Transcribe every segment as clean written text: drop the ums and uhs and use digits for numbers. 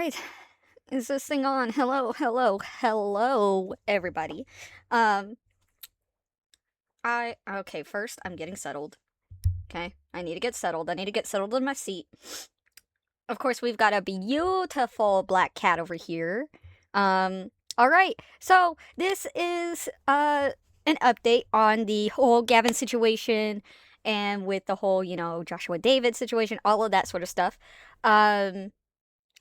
right. Is this thing on? Hello, everybody. Um, okay, first I'm getting settled. Okay, I need to get settled. I need to get settled in my seat. Of course, we've got a beautiful black cat over here. All right. So this is an update on the whole Gavin situation and with the whole, Joshua David situation, all of that sort of stuff. Um,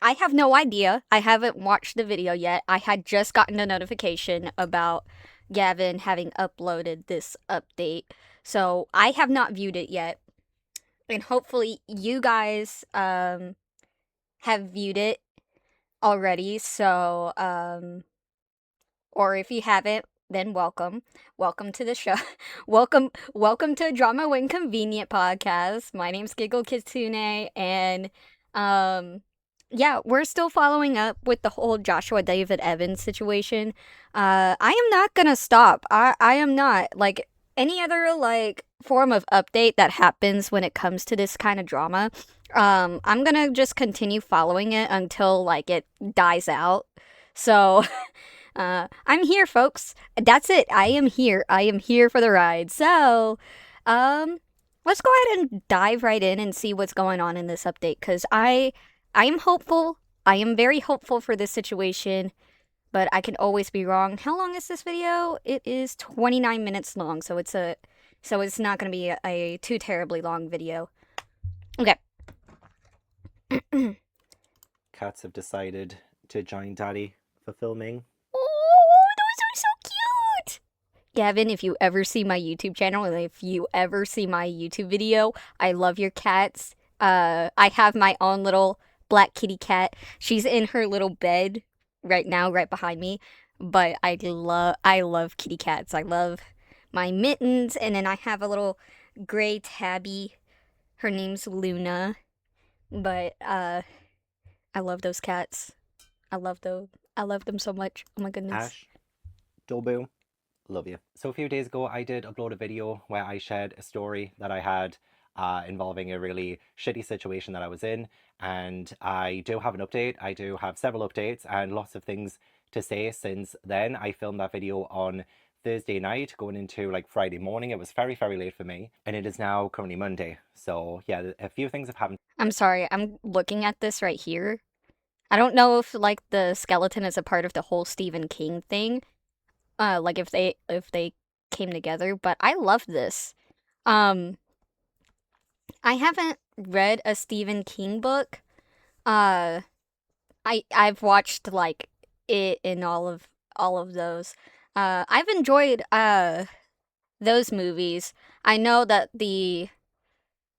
I have no idea. I haven't watched the video yet. I had just gotten a notification about Gavin having uploaded this update. So I have not viewed it yet. And hopefully you guys have viewed it already. So or if you haven't, then welcome. Welcome to the show. welcome to Drama When Convenient podcast. My name's Giggle Kitsune, and yeah, we're still following up with the whole Joshua David Evans situation. I am not gonna stop. I am not. Like any other form of update that happens when it comes to this kind of drama. I'm gonna just continue following it until it dies out. So I'm here, folks. That's it. I am here. I am here for the ride. So, let's go ahead and dive right in and see what's going on in this update. Because I am hopeful. I am very hopeful for this situation, but I can always be wrong. How long is this video? It is 29 minutes long, so it's not going to be a too terribly long video. Okay. Cats have decided to join Daddy for filming. Oh, those are so cute! Gavin, if you ever see my YouTube channel, and if you ever see my YouTube video, I love your cats. I have my own little black kitty cat. She's in her little bed right now, right behind me. But I love kitty cats. I love my mittens, and then I have a little gray tabby. Her name's Luna. But I love those cats. I love them so much. Oh my goodness. Ash, Dolbu, love you. So a few days ago, I did upload a video where I shared a story that I had involving a really shitty situation that I was in. And I do have an update. I do have several updates and lots of things to say since then. I filmed that video on Thursday night going into Friday morning. It was very, very late for me. And it is now currently Monday. So yeah, a few things have happened. I'm sorry. I'm looking at this right here. I don't know if the skeleton is a part of the whole Stephen King thing. If they came together, but I love this. I haven't read a Stephen King book. I've watched it in all of those. I've enjoyed those movies. I know that the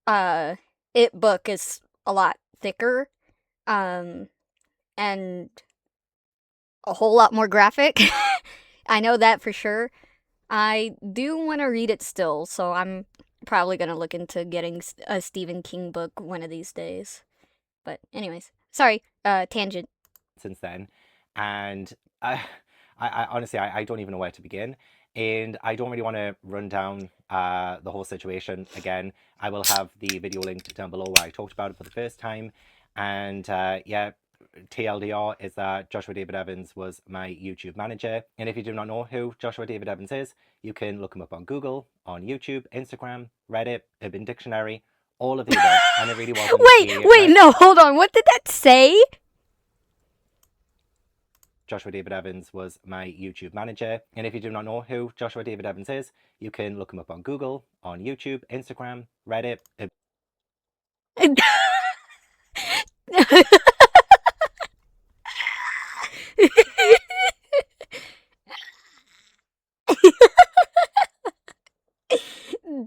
It book is a lot thicker. And a whole lot more graphic. I know that for sure. I do want to read it still, so I'm probably going to look into getting a Stephen King book one of these days. But anyways, sorry, tangent. Since then, and I honestly, I don't even know where to begin, and I don't really want to run down the whole situation again. I will have the video linked down below where I talked about it for the first time, and yeah, TLDR is that Joshua David Evans was my YouTube manager. And if you do not know who Joshua David Evans is, you can look him up on Google, on YouTube, Instagram, Reddit, Urban Dictionary, all of the above. And it really wasn't. Wait, no, hold on. What did that say? Joshua David Evans was my YouTube manager. And if you do not know who Joshua David Evans is, you can look him up on Google, on YouTube, Instagram, Reddit.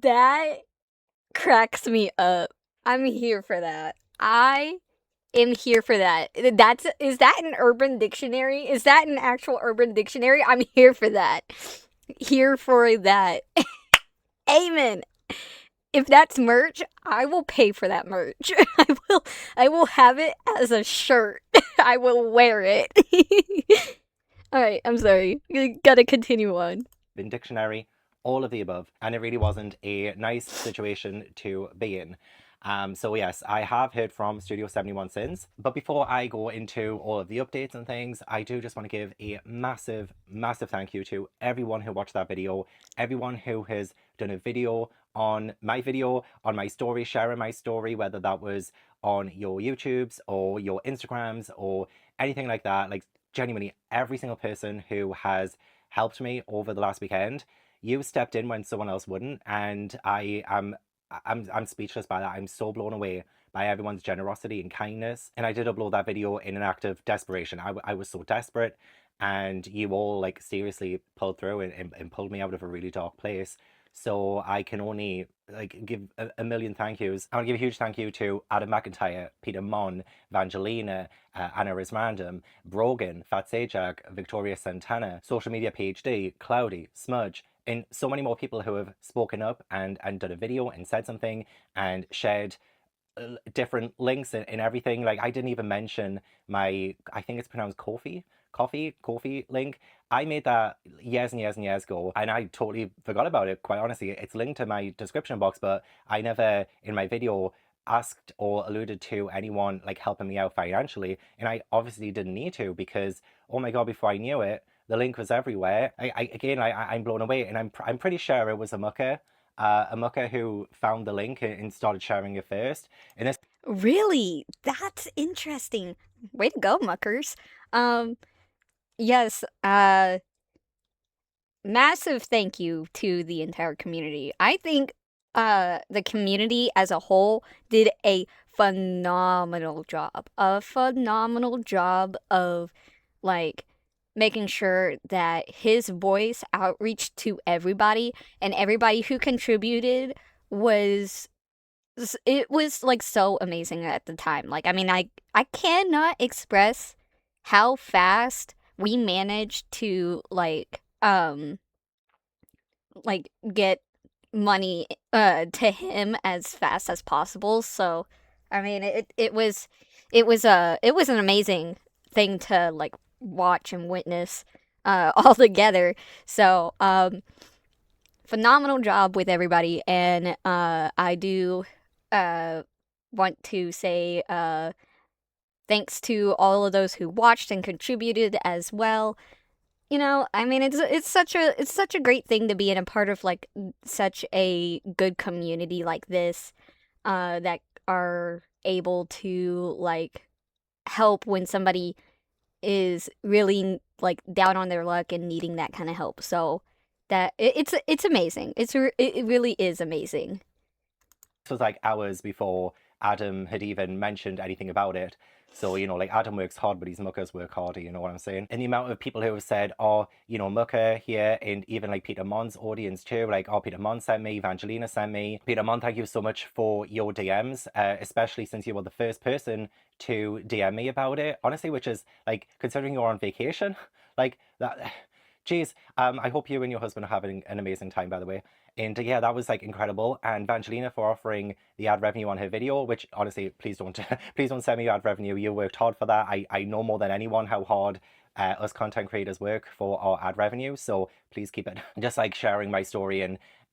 That cracks me up. I'm here for that. I am here for that. Is that an Urban Dictionary? Is that an actual Urban Dictionary? I'm here for that. Here for that. Amen. If that's merch, I will pay for that merch. I will have it as a shirt. I will wear it. Alright, I'm sorry. You gotta continue on. In Dictionary, all of the above, and it really wasn't a nice situation to be in. So yes, I have heard from Studio 71 since. But before I go into all of the updates and things, I do just want to give a massive, massive thank you to everyone who watched that video, everyone who has done a video, on my story, sharing my story, whether that was on your YouTubes or your Instagrams or anything like that. Like genuinely, every single person who has helped me over the last weekend, you stepped in when someone else wouldn't, and I'm speechless by that. I'm so blown away by everyone's generosity and kindness. And I did upload that video in an act of desperation. I was so desperate, and you all like seriously pulled through and pulled me out of a really dark place. So I can only like give a million thank yous. I want to give a huge thank you to Adam McIntyre, Peter Mon, Vangelina, Anna is Random, Brogan, Fat Sajak, Victoria Santana, Social Media PhD, Cloudy, Smudge, and so many more people who have spoken up and done a video and said something and shared different links and everything. Like I didn't even mention my, I think it's pronounced Kofi link. I made that years and years and years ago, and I totally forgot about it. Quite honestly, it's linked to my description box, but I never in my video asked or alluded to anyone like helping me out financially, and I obviously didn't need to because oh my god, before I knew it, the link was everywhere. I'm blown away, and I'm pretty sure it was a mucker who found the link and started sharing it first. And this Really? That's interesting. Way to go, muckers. Um, yes, massive thank you to the entire community. I think the community as a whole did a phenomenal job. A phenomenal job of like making sure that his voice outreach to everybody and everybody who contributed was it was like so amazing at the time. Like I mean I cannot express how fast we managed to like get money to him as fast as possible. So I mean it was an amazing thing to like watch and witness all together. So phenomenal job with everybody, and I do uh want to say thanks to all of those who watched and contributed as well. You know, I mean, it's such a great thing to be in a part of like such a good community like this, that are able to like help when somebody is really like down on their luck and needing that kind of help. So it's amazing. It really is amazing. was like hours before Adam had even mentioned anything about it. So, like Adam works hard, but his muckers work harder, you know what I'm saying? And the amount of people who have said, oh, mucker here, and even like Peter Mon's audience too, like, oh, Peter Mon sent me, Evangelina sent me. Peter Mon, thank you so much for your DMs, especially since you were the first person to DM me about it, honestly, which is like, considering you're on vacation, like that. Jeez, I hope you and your husband are having an amazing time, by the way. And yeah, that was like incredible. And Vangelina for offering the ad revenue on her video, which honestly, please don't, please don't send me ad revenue. You worked hard for that. I know more than anyone how hard us content creators work for our ad revenue. So please keep it. Just like sharing my story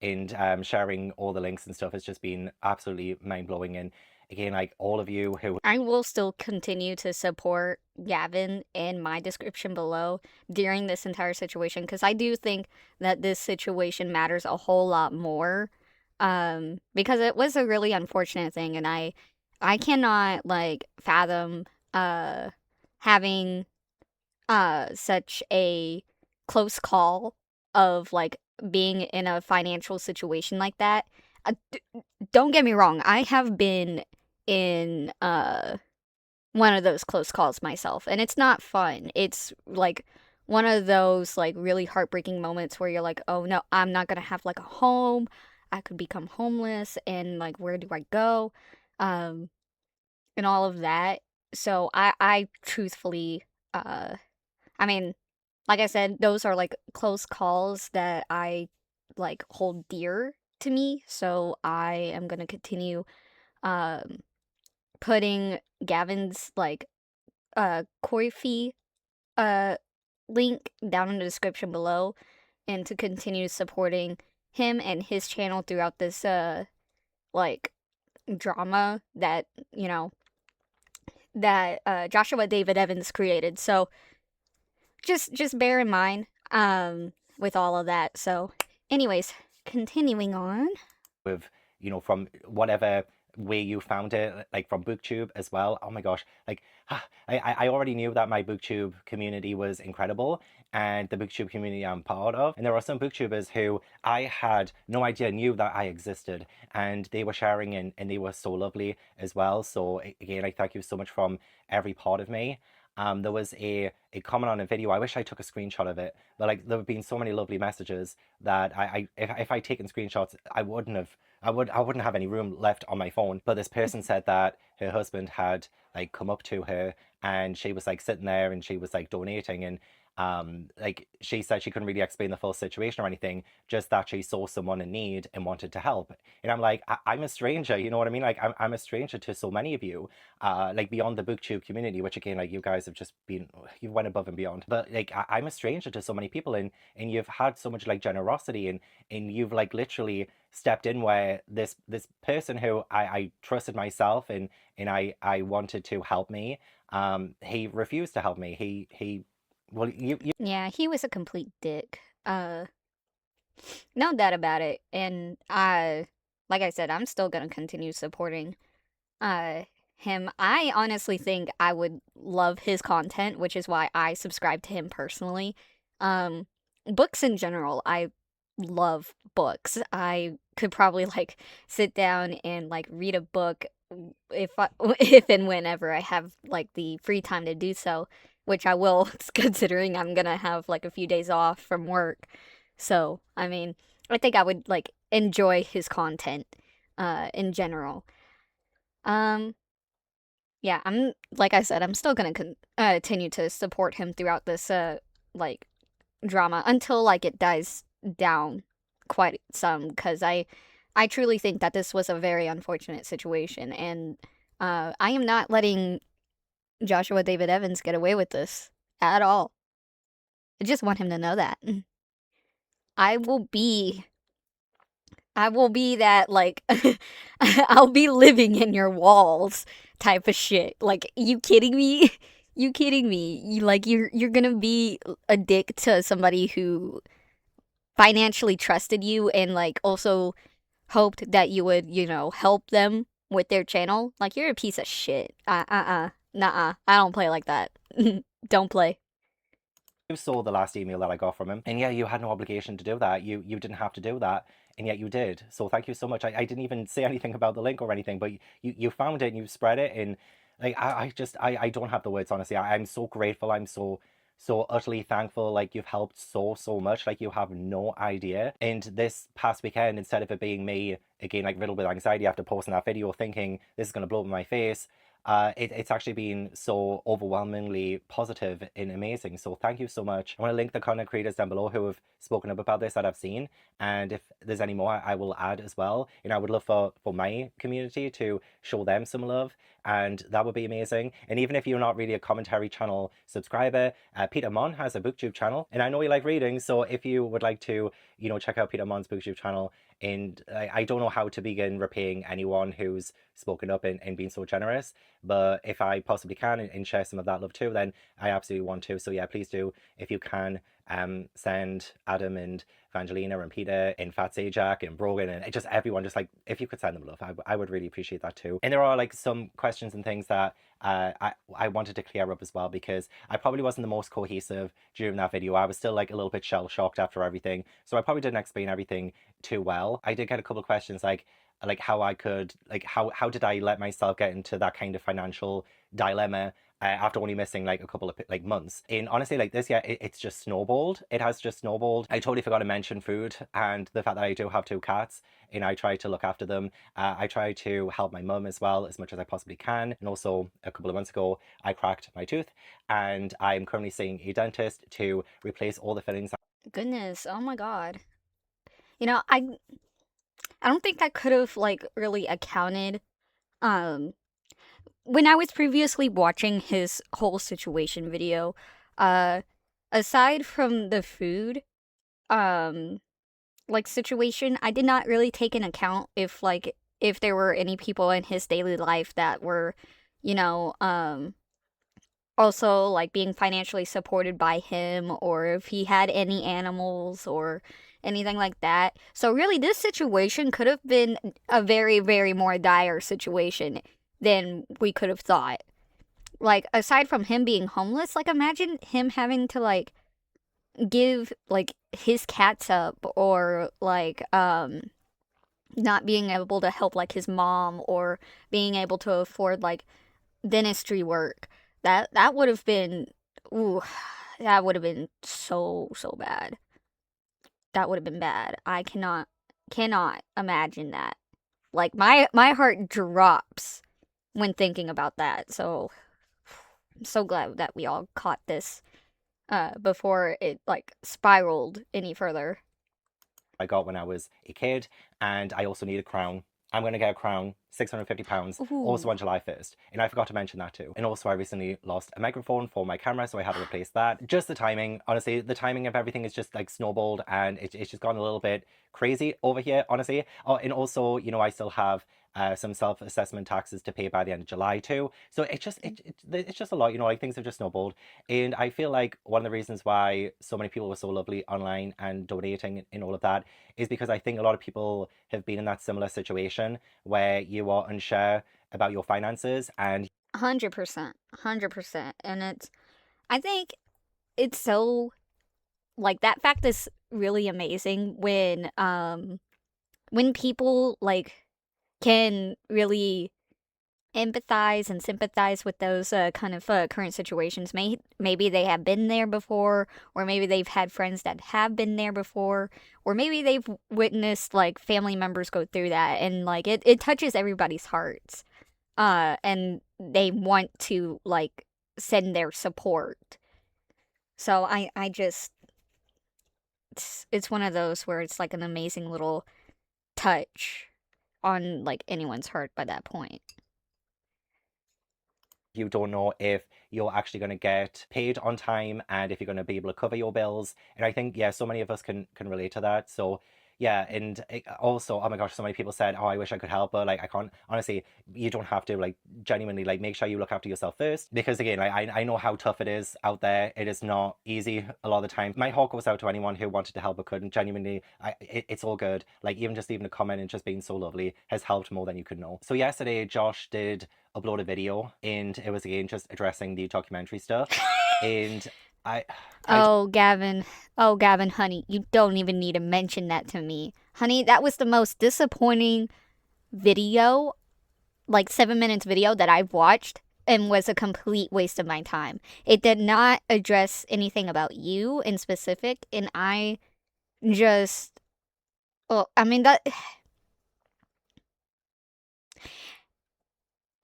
and sharing all the links and stuff has just been absolutely mind blowing. And again, like all of you who I will still continue to support Gavin in my description below during this entire situation because I do think that this situation matters a whole lot more. Because it was a really unfortunate thing, and I cannot like fathom having such a close call of like being in a financial situation like that. Don't get me wrong, I have been in one of those close calls myself, and it's not fun. It's like one of those like really heartbreaking moments where you're like, "Oh no, I'm not going to have like a home. I could become homeless and like where do I go?" Um and all of that. So I truthfully I mean, like I said, those are like close calls that I like hold dear to me. So I am going to continue um putting Gavin's like Kofi uh link down in the description below, and to continue supporting him and his channel throughout this like drama that, you know, that Joshua David Evans created. So just bear in mind with all of that. So anyways, continuing on. with, from whatever way you found it, like from booktube as well. Oh my gosh, like I already knew that my booktube community was incredible, and the booktube community I'm part of, and there are some booktubers who I had no idea knew that I existed, and they were sharing, and they were so lovely as well. So again, like, thank you so much from every part of me. There was a comment on a video. I wish I took a screenshot of it, but like there have been so many lovely messages that if I'd taken screenshots, I wouldn't have any room left on my phone. But this person said that her husband had like come up to her, and she was like sitting there, and she was like donating, and like she said she couldn't really explain the full situation or anything, just that she saw someone in need and wanted to help. And I'm like, I'm a stranger, you know what I mean? Like I'm a stranger to so many of you, like beyond the booktube community, which again, like you guys have just been, you've went above and beyond. But like I'm a stranger to so many people, and you've had so much like generosity, and you've like literally stepped in where this person who I trusted myself, and I wanted to help me, he refused to help me. He well, you Yeah, he was a complete dick. No doubt about it. And like I said, I'm still gonna continue supporting uh him. I honestly think I would love his content, which is why I subscribe to him personally. Um Books in general, I love books. I could probably like sit down and like read a book if if and whenever I have like the free time to do so, which I will considering I'm going to have like a few days off from work. So, I mean, I think I would like enjoy his content in general. Um yeah, I'm like I said, I'm still going to continue to support him throughout this like drama until like it dies down quite some, cuz I truly think that this was a very unfortunate situation, and I am not letting Joshua David Evans get away with this at all. I just want him to know that. I will be I will be that like I'll be living in your walls type of shit. Like, you kidding me? You kidding me? You're going to be a dick to somebody who financially trusted you and like also hoped that you would, you know, help them with their channel. Like, you're a piece of shit. Nuh-uh. I don't play like that. Don't play. saw the last email that I got from him, and yeah, you had no obligation to do that. You didn't have to do that, and yet you did. So thank you so much. I didn't even say anything about the link or anything, but you found it and you spread it, and like I don't have the words, honestly. I'm so grateful. I'm so utterly thankful. Like, you've helped so much. Like, you have no idea. And this past weekend, instead of it being me again like riddled with anxiety after posting that video, thinking this is gonna blow up in my face, it's actually been so overwhelmingly positive and amazing. So thank you so much. I want to link the content creators down below who have spoken up about this that I've seen. And if there's any more, I will add as well. You know, I would love for my community to show them some love, and that would be amazing. And even if you're not really a commentary channel subscriber, Peter Mon has a booktube channel, and I know you like reading. So if you would like to, check out Peter Mon's booktube channel, and I don't know how to begin repaying anyone who's spoken up and been so generous, but if I possibly can, and share some of that love too, then I absolutely want to. So yeah, please do, if you can, send Adam and Evangelina and Peter and Fat Sajak and Brogan and just everyone, just like, if you could send them love, I would really appreciate that too. And there are like some questions and things that I wanted to clear up as well, because I probably wasn't the most cohesive during that video. I was still like a little bit shell shocked after everything, so I probably didn't explain everything too well. I did get a couple of questions like how I could, like, how did I let myself get into that kind of financial dilemma after only missing like a couple of like months. And honestly, like this, yeah, it's just snowballed. It has just snowballed. I totally forgot to mention food and the fact that I do have two cats, and I try to look after them. I try to help my mum as well as much as I possibly can. And also, a couple of months ago, I cracked my tooth, and I'm currently seeing a dentist to replace all the fillings. Goodness, oh my god. You know, I don't think I could have like really accounted um when I was previously watching his whole situation video, uh aside from the food um like situation, I did not really take in account if like if there were any people in his daily life that were, you know, also like being financially supported by him, or if he had any animals or anything like that. So really this situation could have been a very, very more dire situation than we could have thought. Like aside from him being homeless, like imagine him having to like give like his cats up, or like not being able to help like his mom, or being able to afford like dentistry work. That would have been, ooh, that would have been so bad. That would have been bad. I cannot imagine that. Like my heart drops when thinking about that. So I'm so glad that we all caught this before it like spiraled any further. I got when I was a kid, and I also need a crown. I'm going to get a crown, £650, also Ooh, on July 1st. And I forgot to mention that too. And also, I recently lost a microphone for my camera, so I had to replace that. Just the timing, honestly, the timing of everything is just like snowballed, and it's just gone a little bit crazy over here, honestly. Oh, and also, I still have some self-assessment taxes to pay by the end of July too. So it's just a lot, like things have just snowballed. And I feel like one of the reasons why so many people were so lovely online and donating and all of that is because I think a lot of people have been in that similar situation where you are unsure about your finances and 100%, 100%. And I think it's so like that fact is really amazing when people like can really empathize and sympathize with those kind of current situations. Maybe they have been there before, or maybe they've had friends that have been there before, or maybe they've witnessed like family members go through that, and like it touches everybody's hearts. And they want to like send their support. So I just it's one of those where it's like an amazing little touch on like anyone's heart by that point. you don't know if you're actually going to get paid on time and if you're going to be able to cover your bills. And I think, yeah, so many of us can relate to that. So yeah, and also, oh my gosh, so many people said, oh, I wish I could help, but like I can't. Honestly, you don't have to. Like genuinely, like make sure you look after yourself first, because again, like I know how tough it is out there. It is not easy a lot of the time. My heart goes out to anyone who wanted to help but couldn't. Genuinely, it's all good. Like even a comment and just being so lovely has helped more than you could know. So yesterday, Josh did upload a video, and it was again just addressing the documentary stuff. And I I Oh, Gavin. Oh, Gavin, honey, you don't even need to mention that to me. Honey, that was the most disappointing video, like 7 minutes video that I've watched, and was a complete waste of my time. It did not address anything about you in specific, and I just, well, I mean, that,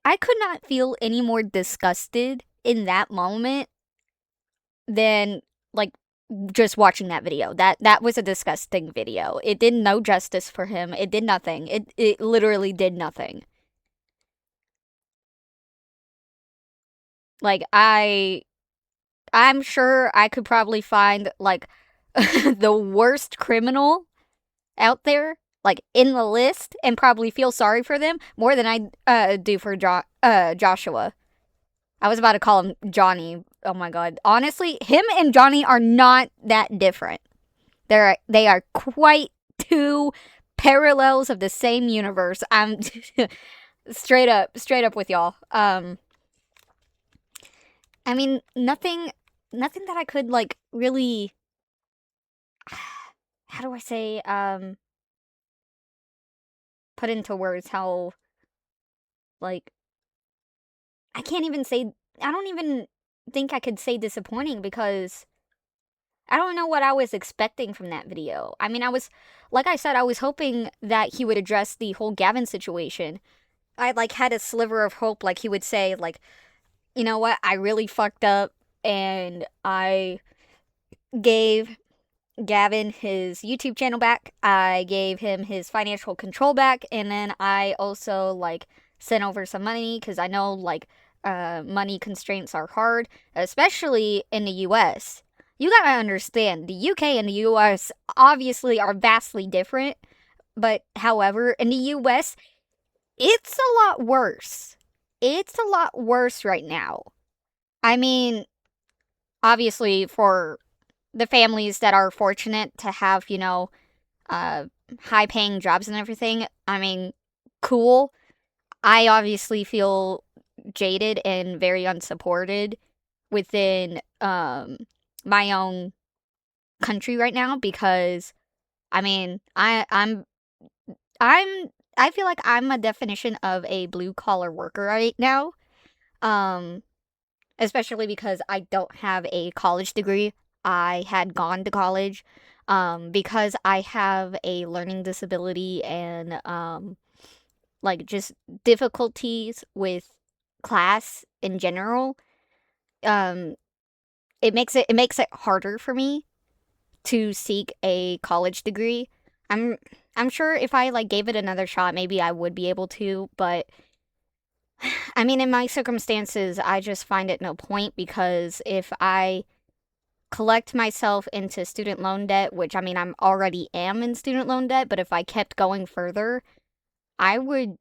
I could not feel any more disgusted in that moment than like just watching that video. That was a disgusting video. It did no justice for him. It did nothing. It literally did nothing. Like I'm sure I could probably find like the worst criminal out there like in the list and probably feel sorry for them more than I do for Joshua. I was about to call him Johnny. Oh my god. Honestly, him and Johnny are not that different. They are quite two parallels of the same universe. I'm straight up with y'all. I mean, nothing that I could like really how do I say put into words how like I can't even say I don't even think I could say disappointing because I don't know what I was expecting from that video. I mean, like I said, I was hoping that he would address the whole Gavin situation. I like had a sliver of hope, like he would say, like, you know what, I really fucked up and I gave Gavin his YouTube channel back. I gave him his financial control back, and then I also like sent over some money because I know like money constraints are hard, especially in the U.S. You gotta understand, the UK and the US obviously are vastly different, but however, in the US, It's a lot worse. It's a lot worse right now. I mean, obviously, for the families that are fortunate to have, uh, high paying jobs and everything, I mean, cool. I obviously feel jaded and very unsupported within my own country right now because I mean, I'm I feel like I'm a definition of a blue collar worker right now. Um Especially because I don't have a college degree. I had gone to college because I have a learning disability and like just difficulties with class in general. Um it makes it harder for me to seek a college degree. I'm I'm sure if I like gave it another shot, maybe I would be able to, but I mean in my circumstances, I just find it no point because if I collect myself into student loan debt, which I mean I'm already am in student loan debt, but if I kept going further, I would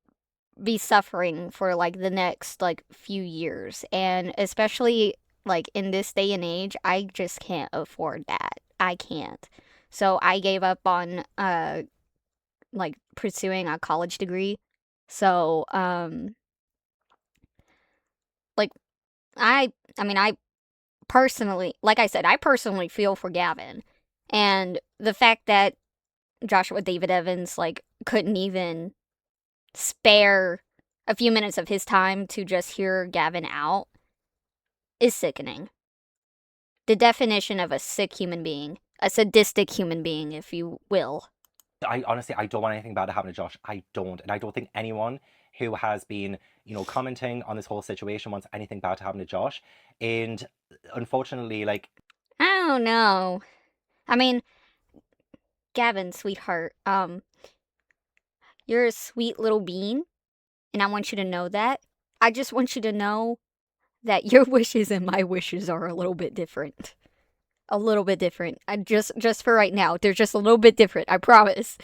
be suffering for like the next like few years. And especially like in this day and age, I just can't afford that. I can't. So I gave up on like pursuing a college degree. So like I I mean I personally, like I said, I personally feel for Gavin. And the fact that Joshua David Evans like couldn't even spare a few minutes of his time to just hear Gavin out is sickening. The definition of a sick human being, a sadistic human being, if you will. I honestly, I don't want anything bad to happen to Josh. I don't, and I don't think anyone who has been, commenting on this whole situation wants anything bad to happen to Josh. And unfortunately, like, I don't know. I mean, Gavin, sweetheart, you're a sweet little bean, and I want you to know that. I just want you to know that your wishes and my wishes are a little bit different. A little bit different. I just for right now, they're just a little bit different. I promise.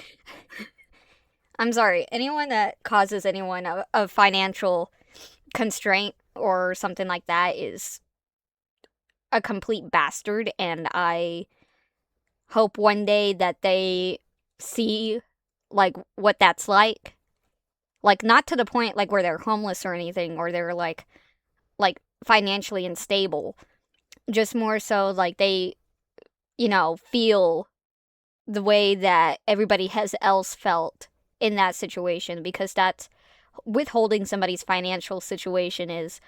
I'm sorry. Anyone that causes anyone a financial constraint or something like that is a complete bastard, and I hope one day that they see like what that's like not to the point like where they're homeless or anything or they're like financially unstable, just more so like they feel the way that everybody has else felt in that situation, because that's withholding somebody's financial situation is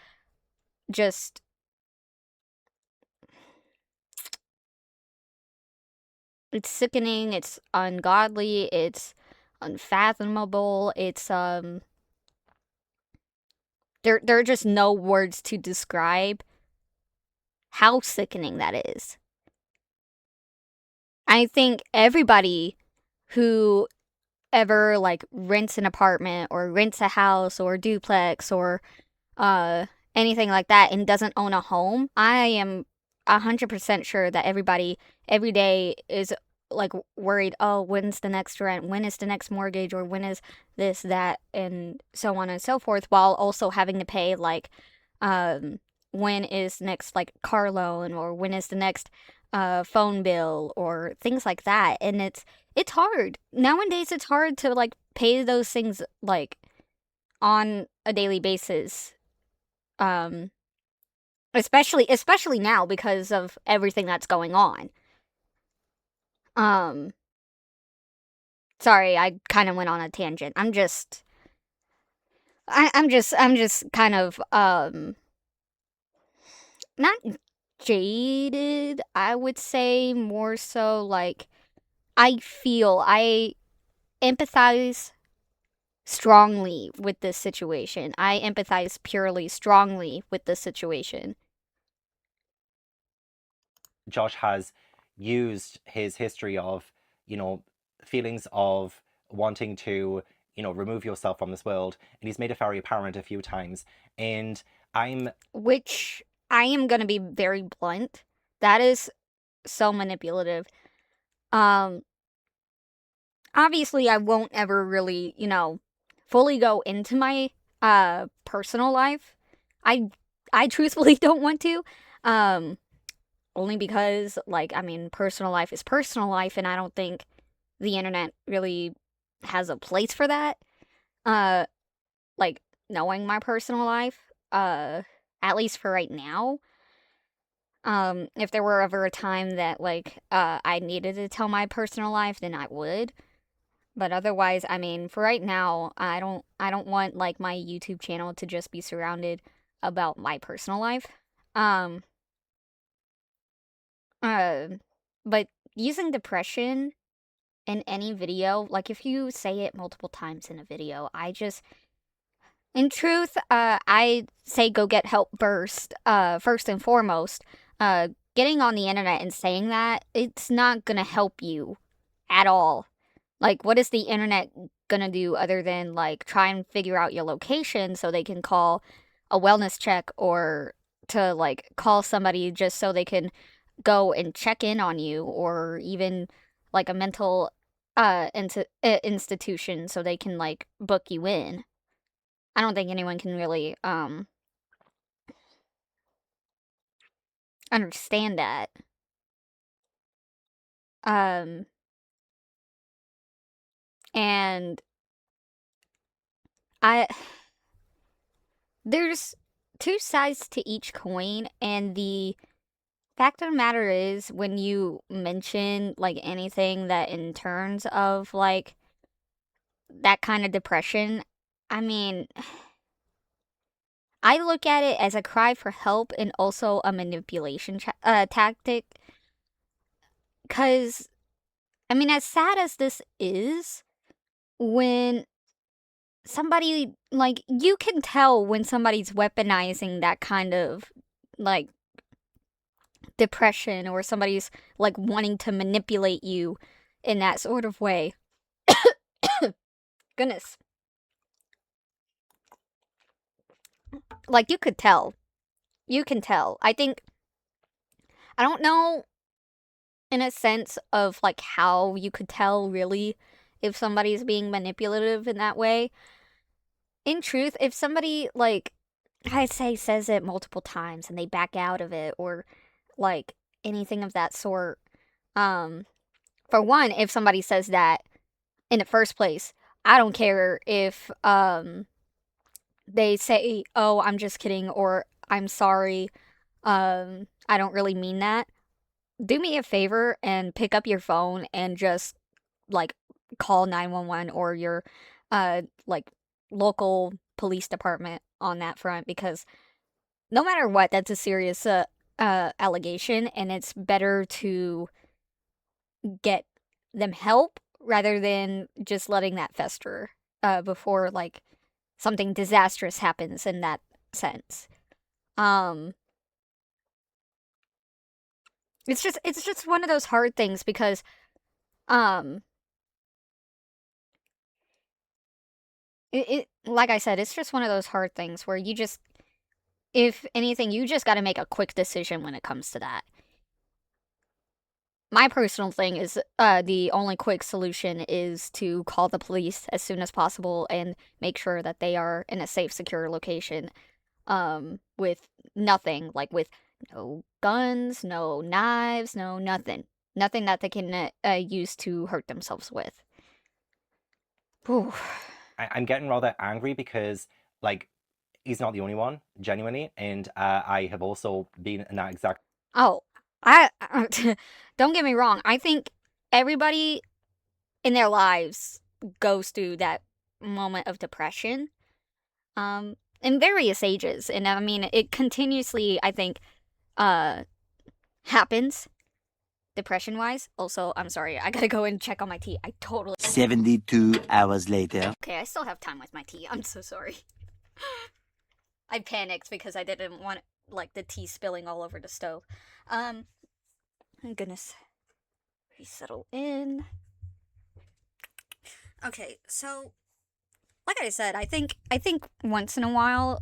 just it's sickening, it's ungodly, it's unfathomable, it's there are just no words to describe how sickening that is. I think everybody who ever like rents an apartment or rents a house or a duplex or uh anything like that and doesn't own a home, I am 100% sure that everybody every day is like worried, oh, when's the next rent, when is the next mortgage, or when is this, that, and so on and so forth, while also having to pay like um when is next like car loan, or when is the next phone bill or things like that. And it's hard nowadays, it's hard to like pay those things like on a daily basis, um especially now because of everything that's going on. um Sorry, I kind of went on a tangent. I'm just kind of not jaded, I would say, more so like I empathize strongly with this situation. I empathize purely strongly with this situation. Josh has used his history of, you know, feelings of wanting to, remove yourself from this world, and he's made it very apparent a few times. And I'm Which I am going to be very blunt. That is so manipulative. Um Obviously I won't ever really, fully go into my personal life. I I truthfully don't want to. Um Only because, like, I mean, personal life is personal life, and I don't think the internet really has a place for that. Uh like, knowing my personal life, at least for right now. If there were ever a time that, like, I needed to tell my personal life, then I would. But otherwise, I mean, for right now, I don't want, like, my YouTube channel to just be surrounded about my personal life. Um uh but using depression in any video, like, if you say it multiple times in a video, in truth, I say go get help first. First and foremost, getting on the internet and saying that, it's not gonna help you at all. Like, what is the internet gonna do other than, like, try and figure out your location so they can call a wellness check, or to, like, call somebody just so they can go and check in on you, or even, like, a mental institution so they can, like, book you in. I don't think anyone can really understand that. Um and I there's two sides to each coin, and the fact of the matter is, when you mention, like, anything that in terms of, like, that kind of depression, I mean, I look at it as a cry for help and also a manipulation tactic. Because, I mean, as sad as this is, when somebody, like, you can tell when somebody's weaponizing that kind of, like, depression, or somebody's, like, wanting to manipulate you in that sort of way. Goodness. Like, you could tell. You can tell. I don't know, in a sense of, like, how you could tell really if somebody's being manipulative in that way. In truth, if somebody, like, I say, says it multiple times and they back out of it, or, like, anything of that sort, um for one, if somebody says that in the first place, I don't care if they say, "Oh, I'm just kidding," or "I'm sorry, I don't really mean that." Do me a favor and pick up your phone and just, like, call 911 or your like, local police department on that front, because no matter what, that's a serious allegation, and it's better to get them help rather than just letting that fester before, like, something disastrous happens in that sense. Um it's just one of those hard things, because um it like I said, it's just one of those hard things where you just, if anything, you just got to make a quick decision when it comes to that. My personal thing is, the only quick solution is to call the police as soon as possible and make sure that they are in a safe, secure location, with nothing, like, with no guns, no knives, no nothing. Nothing that they can use to hurt themselves with. Whew. I'm getting rather angry because, like, he's not the only one, genuinely, and I have also been in that exact. Oh, I don't get me wrong. I think everybody in their lives goes through that moment of depression, in various ages, and I mean, it continuously, I think, uh, happens depression wise. Also, I'm sorry, I gotta go and check on my tea. I totally. 72 hours later. Okay, I still have time with my tea. I'm so sorry. I panicked because I didn't want, like, the tea spilling all over the stove. My goodness. Resettle in. Okay, so, like I said, I think once in a while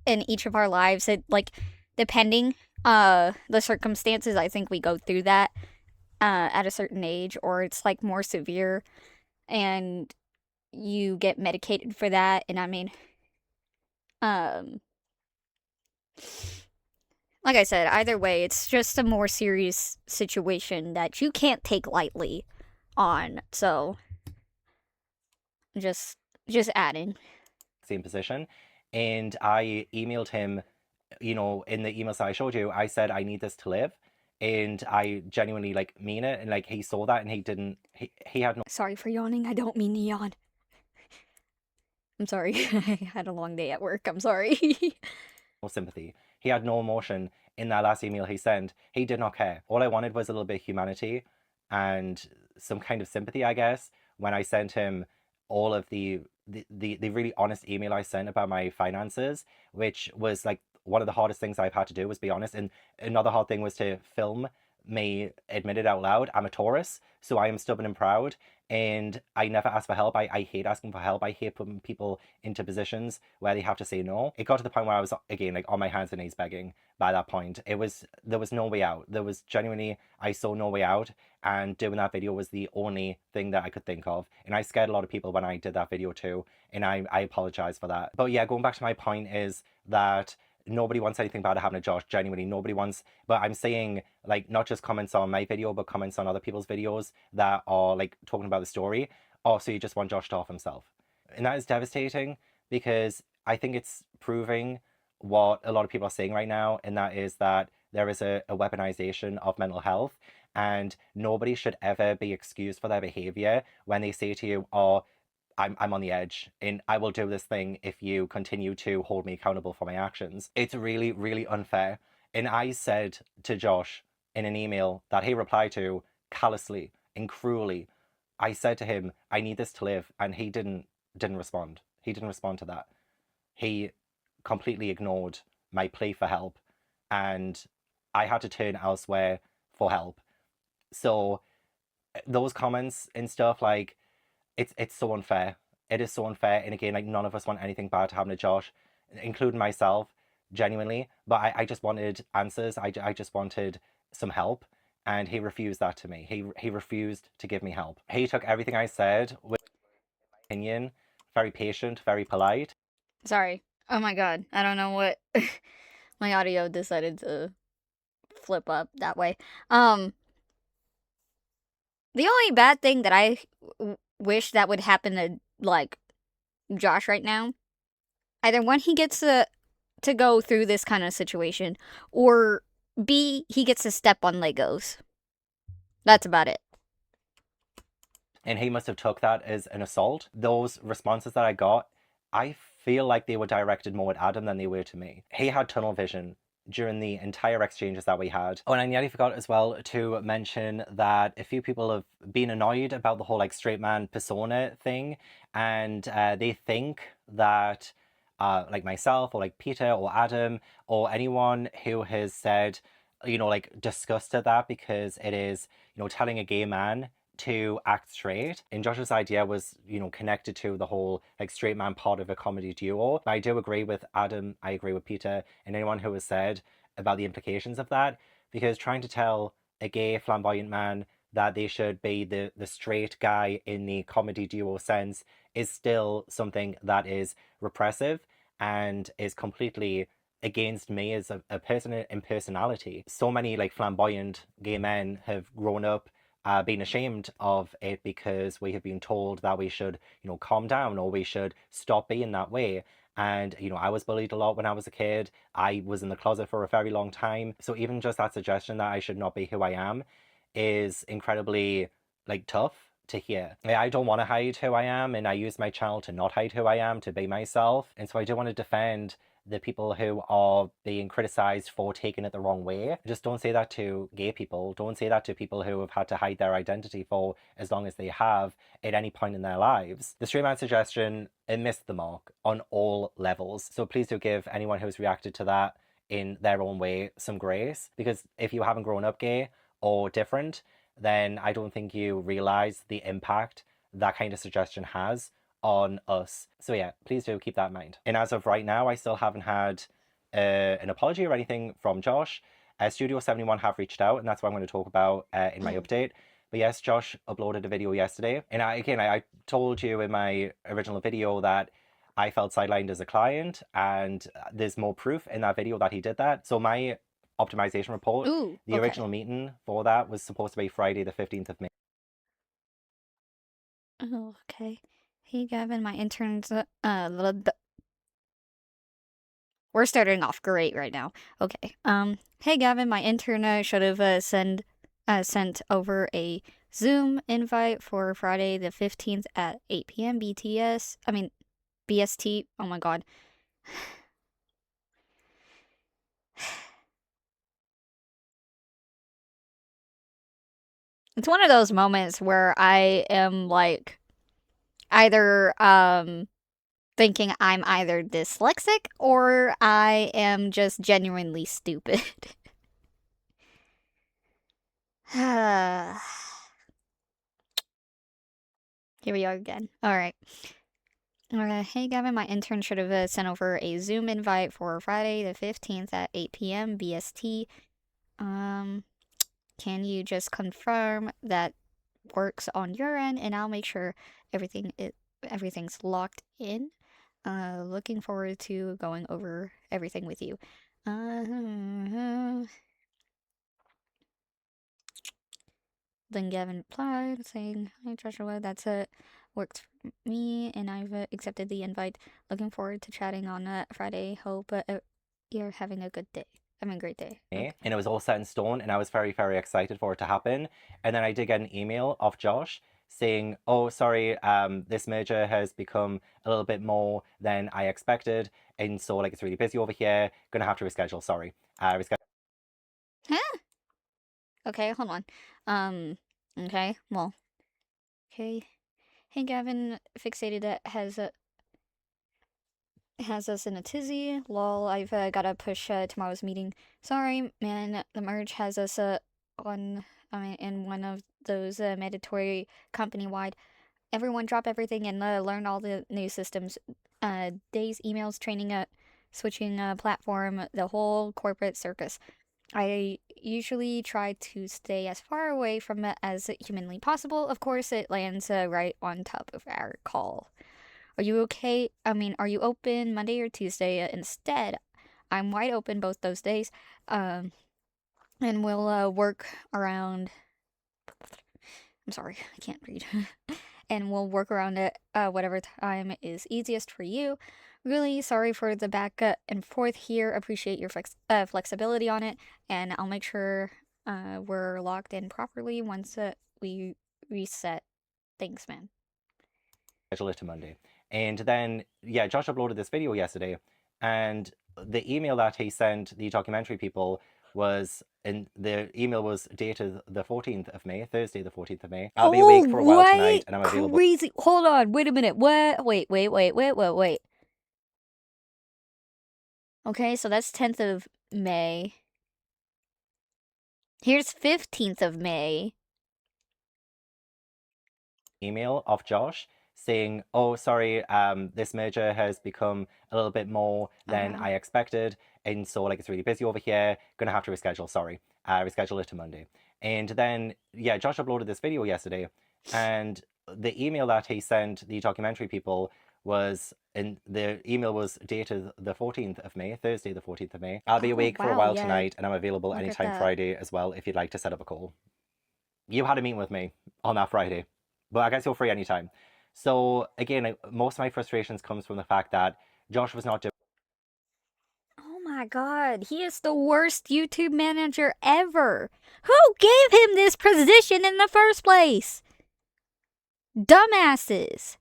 in each of our lives, it, like, depending the circumstances, I think we go through that at a certain age, or it's, like, more severe, and you get medicated for that. And I mean, um, like I said, either way, it's just a more serious situation that you can't take lightly on. So just just adding. same position. And I emailed him, in the emails that I showed you, I said, I need this to live. And I genuinely like mean it. And like he saw that and he had Sorry for yawning. I don't mean to yawn. I'm sorry. I had a long day at work. I'm sorry. no sympathy. He had no emotion in that last email he sent. He did not care. All I wanted was a little bit of humanity and some kind of sympathy, I guess, when I sent him all of the really honest email I sent about my finances, which was like one of the hardest things I've had to do was be honest. And another hard thing was to film me admit it out loud. I'm a Taurus, so I am stubborn and proud. And I never ask for help. I hate asking for help. I hate putting people into positions where they have to say no. It got to the point where I was, again, like on my hands and knees begging by that point. There was no way out. There was genuinely, I saw no way out. And doing that video was the only thing that I could think of. And I scared a lot of people when I did that video too. And I apologize for that. But yeah, going back to my point is that nobody wants anything bad to happen to Josh. Genuinely, nobody wants. But I'm saying, like, not just comments on my video, but comments on other people's videos that are like talking about the story. Oh, so you just want Josh to off himself, and that is devastating because I think it's proving what a lot of people are saying right now, and that is that there is a weaponization of mental health, and nobody should ever be excused for their behavior when they say to you, "Oh, I'm on the edge and I will do this thing if you continue to hold me accountable for my actions." It's really, really unfair. And I said to Josh in an email that he replied to callously and cruelly, I said to him, I need this to live, and he didn't respond. He didn't respond to that. He completely ignored my plea for help, and I had to turn elsewhere for help. So those comments and stuff, like, it's so unfair. It is so unfair. And again, like, none of us want anything bad to happen to Josh, including myself, genuinely. But I just wanted answers. I just wanted some help. And he refused that to me. He refused to give me help. He took everything I said with opinion, very patient, very polite. Sorry. Oh my god. I don't know what my audio decided to flip up that way. The only bad thing that I wish that would happen to like Josh right now, either when he gets to go through this kind of situation, or B, he gets to step on Legos. That's about it. And he must have took that as an assault. Those responses that I got, I feel like they were directed more at Adam than they were to me. He had tunnel vision during the entire exchanges that we had. Oh, and I nearly forgot as well to mention that a few people have been annoyed about the whole like straight man persona thing, and they think that like myself or like Peter or Adam or anyone who has said, like disgust at that because it is, telling a gay man to act straight. And Josh's idea was, connected to the whole like straight man part of a comedy duo. But I do agree with Adam, I agree with Peter, and anyone who has said about the implications of that, because trying to tell a gay flamboyant man that they should be the straight guy in the comedy duo sense is still something that is repressive and is completely against me as a person in personality. So many like flamboyant gay men have grown up being ashamed of it because we have been told that we should, calm down or we should stop being that way. And, I was bullied a lot when I was a kid. I was in the closet for a very long time. So even just that suggestion that I should not be who I am is incredibly, like, tough to hear. I don't want to hide who I am, and I use my channel to not hide who I am, to be myself. And so I do want to defend the people who are being criticized for taking it the wrong way. Just don't say that to gay people. Don't say that to people who have had to hide their identity for as long as they have at any point in their lives. The straight man suggestion, it missed the mark on all levels. So please do give anyone who's reacted to that in their own way some grace, because if you haven't grown up gay or different, then I don't think you realize the impact that kind of suggestion has on us. So yeah, please do keep that in mind. And as of right now, I still haven't had an apology or anything from Josh. Studio 71 have reached out, and that's what I'm going to talk about in my update. But yes, Josh uploaded a video yesterday. And I told you in my original video that I felt sidelined as a client, and there's more proof in that video that he did that. So my optimization report, Ooh, the okay. original meeting for that was supposed to be Friday the 15th of May. Oh, okay. Hey, Gavin, my intern's we're starting off great right now. Okay. Hey, Gavin, my intern should have sent over a Zoom invite for Friday the 15th at 8 p.m. BST. Oh my god. It's one of those moments where I am like either thinking I'm either dyslexic or I am just genuinely stupid. Here we are again. All right. Hey, Gavin, my intern should have sent over a Zoom invite for Friday the 15th at 8 p.m. BST. Can you just confirm that works on your end, and I'll make sure everything's locked in. Looking forward to going over everything with you. Then Gavin replied, saying, "Hi Joshua, that's it. Works for me, and I've accepted the invite. Looking forward to chatting on Friday. Hope you're having a good day. Having a great day." Okay. And it was all set in stone, and I was very, very excited for it to happen. And then I did get an email off Josh saying, "Oh, sorry, this merger has become a little bit more than I expected, and so like it's really busy over here. Gonna have to reschedule. Sorry, reschedule." Huh? Okay, hold on. Okay, well, okay. Hey, Gavin, fixated has us in a tizzy. Lol, I've gotta push tomorrow's meeting. Sorry, man. The merge has us in one of those mandatory company-wide. Everyone drop everything and learn all the new systems. Days, emails, training, switching platform, the whole corporate circus. I usually try to stay as far away from it as humanly possible. Of course, it lands right on top of our call. Are you okay? Are you open Monday or Tuesday instead? I'm wide open both those days. And we'll work around. I'm sorry, I can't read. And we'll work around it whatever time is easiest for you. Really sorry for the back and forth here. Appreciate your flexibility on it, and I'll make sure we're locked in properly once we reset. Thanks, man. Schedule it to Monday. And then, yeah, Josh uploaded this video yesterday, and the email that he sent the documentary people was, and the email was dated the 14th of May, Thursday the 14th of May. I'll be awake for a while tonight, and I'm available. Crazy. Hold on. Wait a minute. What? Wait. Okay, so that's 10th of May. Here's 15th of May. Email of Josh saying, "Oh, sorry, this merger has become a little bit more than I expected, and so like it's really busy over here. Gonna have to reschedule. Sorry, reschedule it to Monday." And then, yeah, Josh uploaded this video yesterday, and the email that he sent the documentary people was, and the email was dated the 14th of May, Thursday the 14th of May. I'll be awake for a while tonight, and I'm available anytime Friday as well if you'd like to set up a call. You had a meeting with me on that Friday, but I guess you're free anytime. So again, most of my frustrations comes from the fact that Josh was not doing. Oh my god, he is the worst YouTube manager ever. Who gave him this position in the first place? Dumbasses.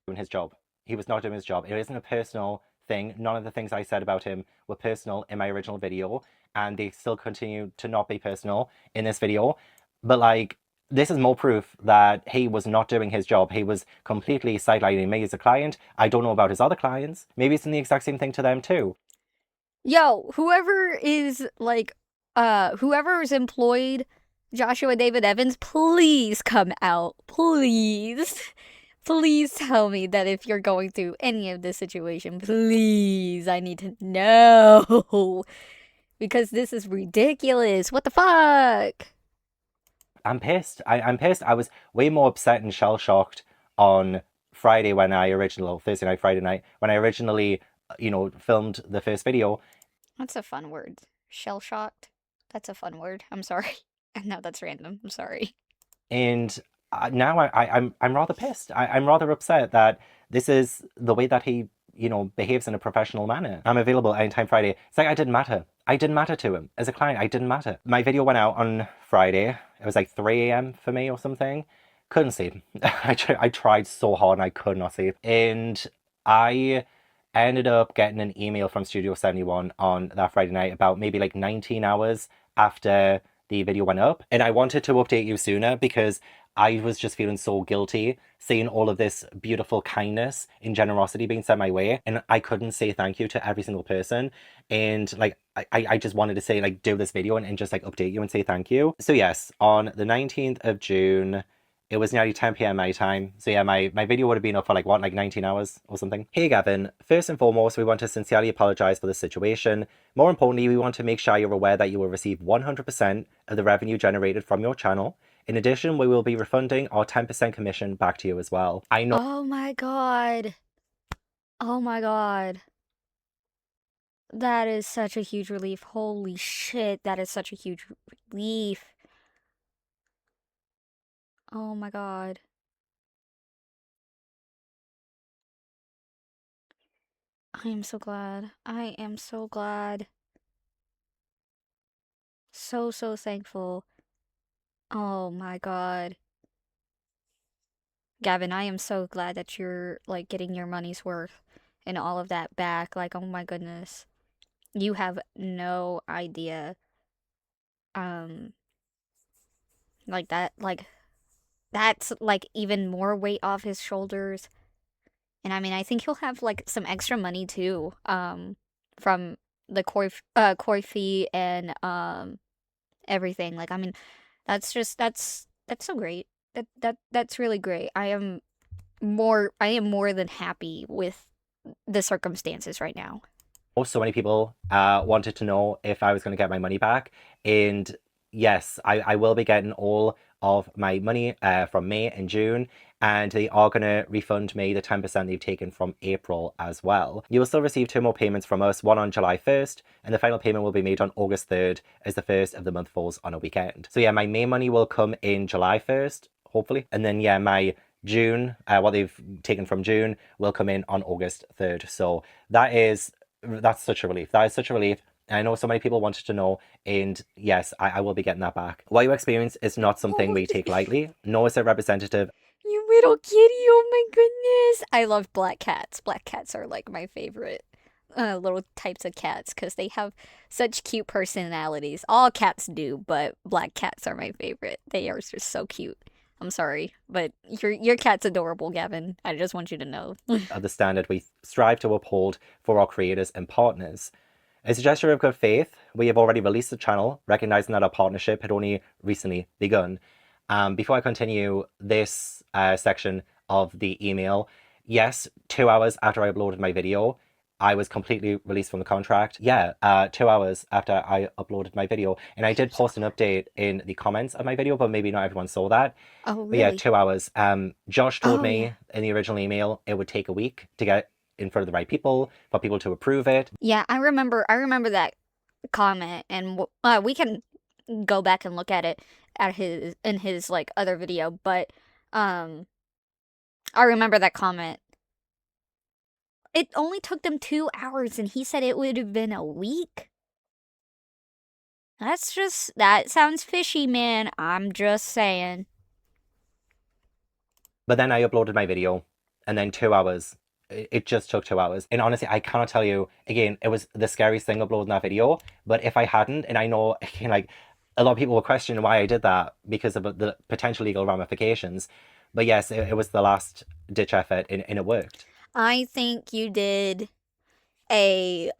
Doing his job. He was not doing his job. It isn't a personal thing. None of the things I said about him were personal in my original video, and they still continue to not be personal in this video. But like, this is more proof that he was not doing his job. He was completely sidelining me as a client. I don't know about his other clients. Maybe it's the exact same thing to them too. Yo, whoever is employed Joshua David Evans, please come out. Please. Please tell me that if you're going through any of this situation, please, I need to know. Because this is ridiculous. What the fuck? I'm pissed. I'm pissed. I was way more upset and shell shocked on Friday when I originally, Thursday night, Friday night, when I originally, filmed the first video. That's a fun word. Shell shocked. That's a fun word. I'm sorry. No, that's random. I'm sorry. And now I'm rather pissed. I'm rather upset that this is the way that he, behaves in a professional manner. I'm available anytime Friday. It's like I didn't matter. I didn't matter to him. As a client, I didn't matter. My video went out on Friday. It was like 3 a.m. for me or something. Couldn't sleep. I tried so hard and I could not sleep. And I ended up getting an email from Studio 71 on that Friday night about maybe like 19 hours after the video went up. And I wanted to update you sooner because I was just feeling so guilty seeing all of this beautiful kindness and generosity being sent my way. And I couldn't say thank you to every single person. And like, I just wanted to say, like, do this video and just like update you and say thank you. So yes, on the 19th of June, it was nearly 10 p.m. my time. So yeah, my video would have been up for like what, like 19 hours or something. Hey Gavin, first and foremost, we want to sincerely apologize for this situation. More importantly, we want to make sure you're aware that you will receive 100% of the revenue generated from your channel. In addition, we will be refunding our 10% commission back to you as well. I know. Oh my god. Oh my god. That is such a huge relief. Holy shit, that is such a huge relief. Oh my god. I am so glad. I am so glad. So, so thankful. Oh my god. Gavin, I am so glad that you're like getting your money's worth and all of that back. Like, oh my goodness. You have no idea. Um, like that's like even more weight off his shoulders. And I mean, I think he'll have like some extra money too, from the Kofi and everything. Like, I mean, that's so great. That's really great. I am more than happy with the circumstances right now. So many people wanted to know if I was going to get my money back. And yes, I will be getting all of my money from May and June. And they are going to refund me the 10% they've taken from April as well. You will still receive 2 more payments from us, one on July 1st, and the final payment will be made on August 3rd as the first of the month falls on a weekend. So yeah, my May money will come in July 1st, hopefully. And then yeah, my June, what they've taken from June will come in on August 3rd. So that's such a relief. That is such a relief. And I know so many people wanted to know, and yes, I will be getting that back. What you experience is not something we take lightly, nor is it representative. You little kitty, oh my goodness. I love black cats. Black cats are like my favorite little types of cats because they have such cute personalities. All cats do, but black cats are my favorite. They are just so cute. I'm sorry, but your cat's adorable, Gavin. I just want you to know. Of the standard we strive to uphold for our creators and partners. As a gesture of good faith, we have already released the channel, recognizing that our partnership had only recently begun. Before I continue this section of the email, yes, 2 hours after I uploaded my video, I was completely released from the contract. Yeah, 2 hours after I uploaded my video. And I did post an update in the comments of my video, but maybe not everyone saw that. Oh, But yeah, really? 2 hours. Josh told Oh, me yeah. in the original email it would take a week to get in front of the right people, for people to approve it. Yeah, I remember that comment, and we can go back and look at it at his like other video, but um I remember that comment. It only took them 2 hours and he said it would have been a week. That sounds fishy, man. I'm just saying. But then I uploaded my video, and then 2 hours. It just took 2 hours. And honestly, I cannot tell you, again, it was the scariest thing uploading that video. But if I hadn't, and I know, again, like, a lot of people were questioning why I did that because of the potential legal ramifications. But yes, it was the last ditch effort, and it worked. I think you did I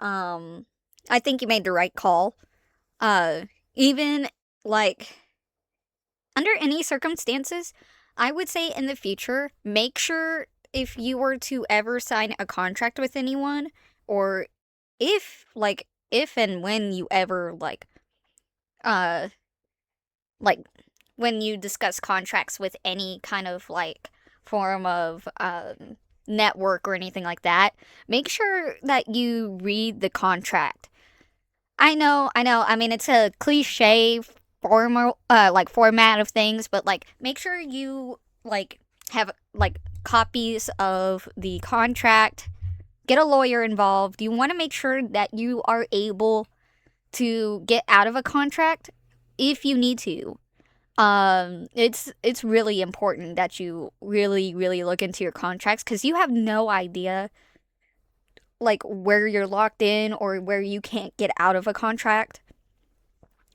think you made the right call. Even like under any circumstances, I would say in the future, make sure if you were to ever sign a contract with anyone, or if and when you ever uh like when you discuss contracts with any kind of like form of network or anything like that, make sure that you read the contract. I know. I mean, it's a cliche formal like format of things, but like make sure you like have like copies of the contract. Get a lawyer involved. You want to make sure that you are able to get out of a contract if you need to. It's really important that you really look into your contracts, because you have no idea like where you're locked in or where you can't get out of a contract.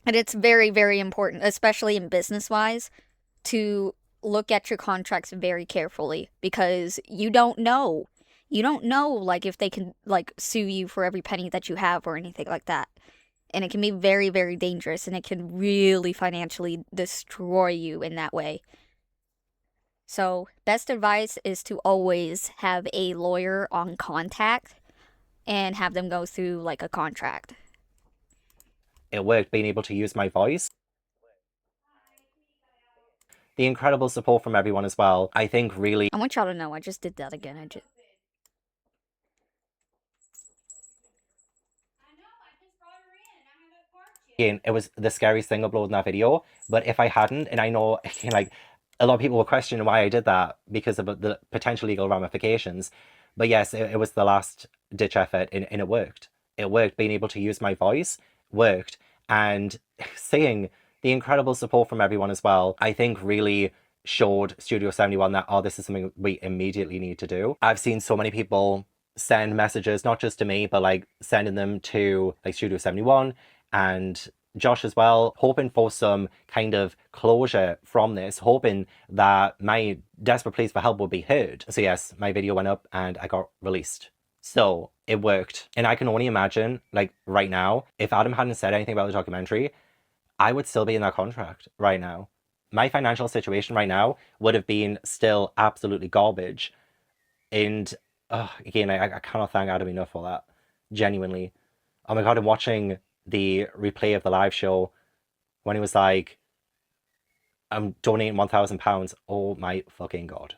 And it's very important, especially in business wise, to look at your contracts very carefully, because you don't know like if they can like sue you for every penny that you have or anything like that. And it can be very dangerous, and it can really financially destroy you in that way. So, best advice is to always have a lawyer on contact and have them go through like a contract. It worked, being able to use my voice. The incredible support from everyone as well. I think really, I want y'all to know I just did that again. again, it was the scariest thing uploading that video. But if I hadn't, and I know like a lot of people were questioning why I did that because of the potential legal ramifications. But yes, it was the last ditch effort, and it worked. It worked. Being able to use my voice worked, and seeing the incredible support from everyone as well, I think really showed Studio 71 that, oh, this is something we immediately need to do. I've seen so many people send messages, not just to me, but like sending them to like Studio 71 and Josh as well, hoping for some kind of closure from this, hoping that my desperate pleas for help would be heard. So yes, my video went up and I got released. So it worked. And I can only imagine, like right now, if Adam hadn't said anything about the documentary, I would still be in that contract right now. My financial situation right now would have been still absolutely garbage. And again, I cannot thank Adam enough for that. Genuinely. Oh my God, I'm watching the replay of the live show when he was like, I'm donating £1,000. Oh my fucking God.